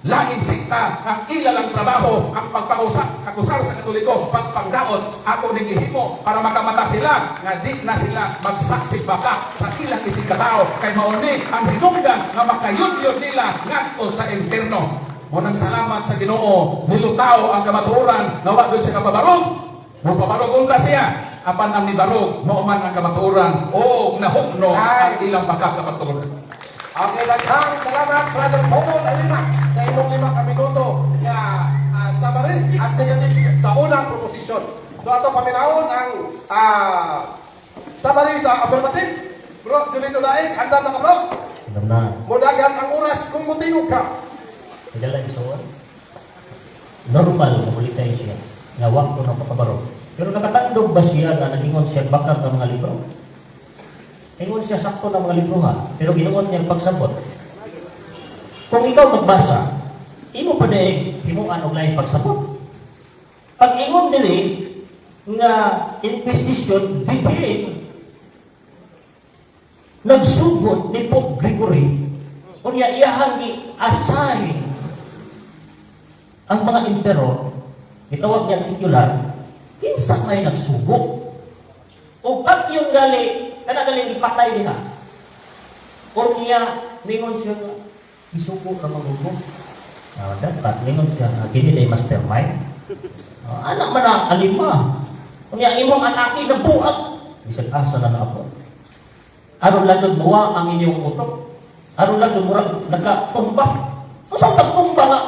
laing sikta, ang ilalang trabaho, ang pagpakusar sa Katoliko, pagpangdaot, ato ning gihimo para makamata sila, nga di na sila magsaksik baka sa ilang isig katao, kay mauni ang hinungdan nga makayud-yud nila ngadto sa impierno. Munang salamat sa Ginoo, nilutaw ang kamatuoran, nga wa gyud siya kapabarog, mo pabarog unta siya, apan ang nibarog, mao man ang kamatuoran, o nahukno ang ilang pagkakapatuloran. Okay, daghang salamat, Brother Paul Alima, sa imong 5 minuto nga summary as negative sa unang proposisyon. So ato paminawon ang summary sa affirmative. Bro, Julito Daig, handa na ka bro? Alam na. Mudagan ang oras kung mutingog ka. Tagalan isuon. Normal na ulit tayo siya. Nga wak ko ng papabaro. Pero nakatandog ba siya na nagingon siya bakal ng mga libro? Ingon siya sakto ng mga libro ha. Pero ginuon niya ang pagsabot. Kung ikaw magbasa, imo pa dahil himuan og lain pagsabot. Pag ingon dili nga Inquisition begin nagsugod ni Pope Gregory unya iyahang gi-assign ang mga emperor, gitawag niya secular, kinsa may nagsugod. O pag yung gali, kana gali ipatay diha. Unya mingon siya isugo ra magugo. Dapat mingon siya kini day mastermind. Anak man ang alima. Unya imong atake na buak. Bisag asa na ako. Aron lang jud muwa ang inyong utok. Aron lang jud murag nagkatumba. Usa ka tumba nga.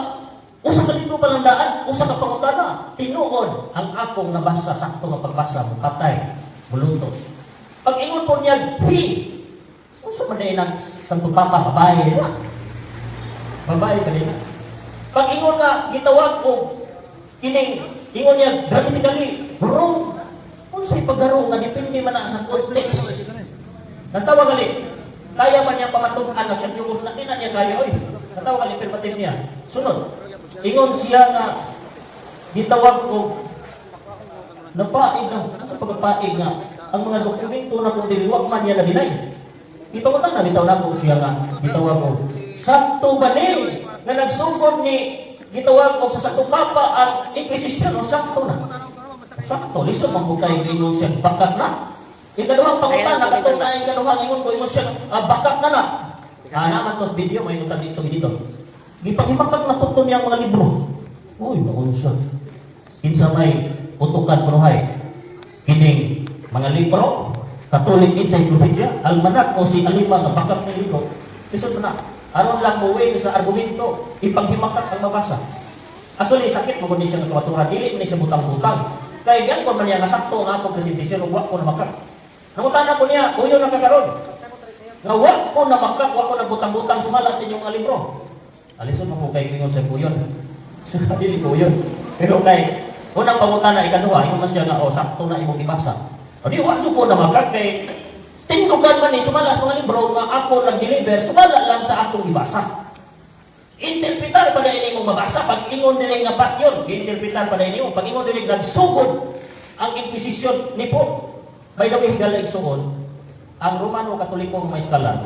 Usa ka dito palandaan, usa ka pangutana. Tinuod ang akong nabasa sakto nga pagbasa mo patay, mulutos. Pag ingon po niya, usa man day nang Santo Papa babae na. Babae kanina. Pag ingon nga gitawag ko kining ingon niya dramatically wrong. Unsay paggarong nga depende man na sa context. Natawa gali. Kaya man niya pamatukan na sa Diyos na ina niya kaya oy. Natawa gali permative niya. Sunod. Ingon siya nga gitawag ko napaig na sa pagpaig nga ang mga dokumento na kung diliwag man niya na dinay. Ipangutang na bitaw na ko siya nga gitawag ko sakto ba ni nga nagsugod ni gitawag ko sa Santo Papa ang Inquisition o sakto na. Sakto, liso man ko kay ingon siya bakat na. Ikaduhang pangutan na katong na ikaduhang ingon ko ingon siya bakat na na. Naman tos video may ingon dito. Gipaghimakat na po niyang mga libro. Uy, maunsa. Kinsa may utukan punuhay. Kining mga libro, Catholic Encyclopedia, Almanac o si Alima nga bakat ng libro. Isod na, aron lang mo way sa argumento, ipaghimakat ang mabasa. Actually, sakit mo kundi siya ng kawaturan. Dili ni siya butang-butang. Kaya gan ko man niya nasakto ang akong presentasyon, huwag ko na makat. Nangutan ko niya, uyo na kakaroon. Nga huwag ko na makat, huwag ko na butang-butang sumala sa inyong mga libro. Alisun mo po kay Kingon sa Kuyon. Dili Kuyon. Pero kay unang pangutan na ikaduha, yung mas siya nga, sakto na imong ibasa. O di, huwag po na makat kay tindugan man ni sumalas mga libro nga ako nag-deliver, sumala lang sa akong ibasa. Interpretar pa na ini mong mabasa, pag ingon nila nga bat yun, interpretar pa na ini mo, pag ingon nila nagsugod ang Inquisition ni po. By the way, higala igsugod, ang Romano Katoliko nga may skala,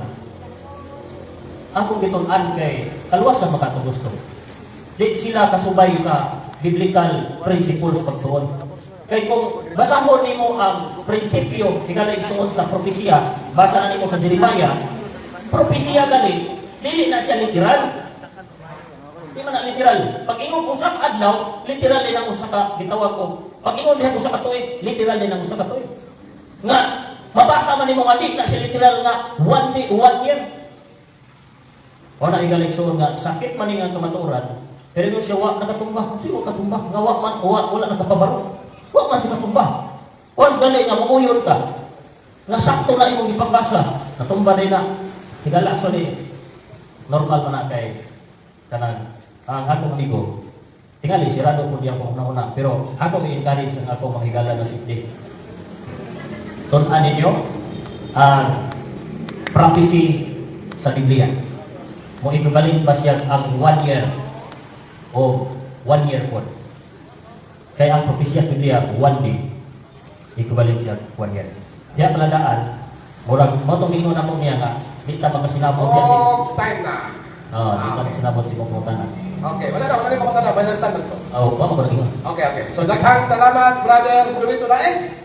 akong gitunan kay kaluwasan makatugusto. Di sila kasubay sa biblical principles pagtuon. Kay kung basahon nimo ang prinsipyo, higala igsuon sa propesya, basa na nimo sa Jeremiah, propesya gali, dili na siya literal. Di man na literal. Pag ingon usa ka adlaw, literal din ang usa ka gitawag ko. Pag ingon diha usa ka tuig, literal din ang usa ka tuig. Nga mabasa man nimo nga di na siya literal nga one day, 1 year. O na igaling suon nga sakit man nga kamatuoran. Pero kung siya wa nakatumba, siya wa katumba, nga wa man wala nakapabaro. Wa man siya katumba. Once gali nga muuyon ka, nga sakto na imong ipabasa, natumba din na. Higala actually normal man na kay kanang ang akong amigo, tingali, sirado po diya po una-una. Pero ako i-encourage ang akong mahigala na safety. Tunan ninyo ang prophecy sa Biblia. Mo equivalent ba siya ang 1 year o 1 year po. Kaya ang prophecy sa Biblia, 1 day. Equivalent siya 1 year. Diya paladaan, murag, motong ingon na mo niya nga, di ta magkasinabot diya si... time na. Di ta magkasinabot si Pagpuntanan. Okay, wala na pamunta na, may understand ko. Ba, magkasinabot. Okay. So, daghang salamat, Brother Julito Daig.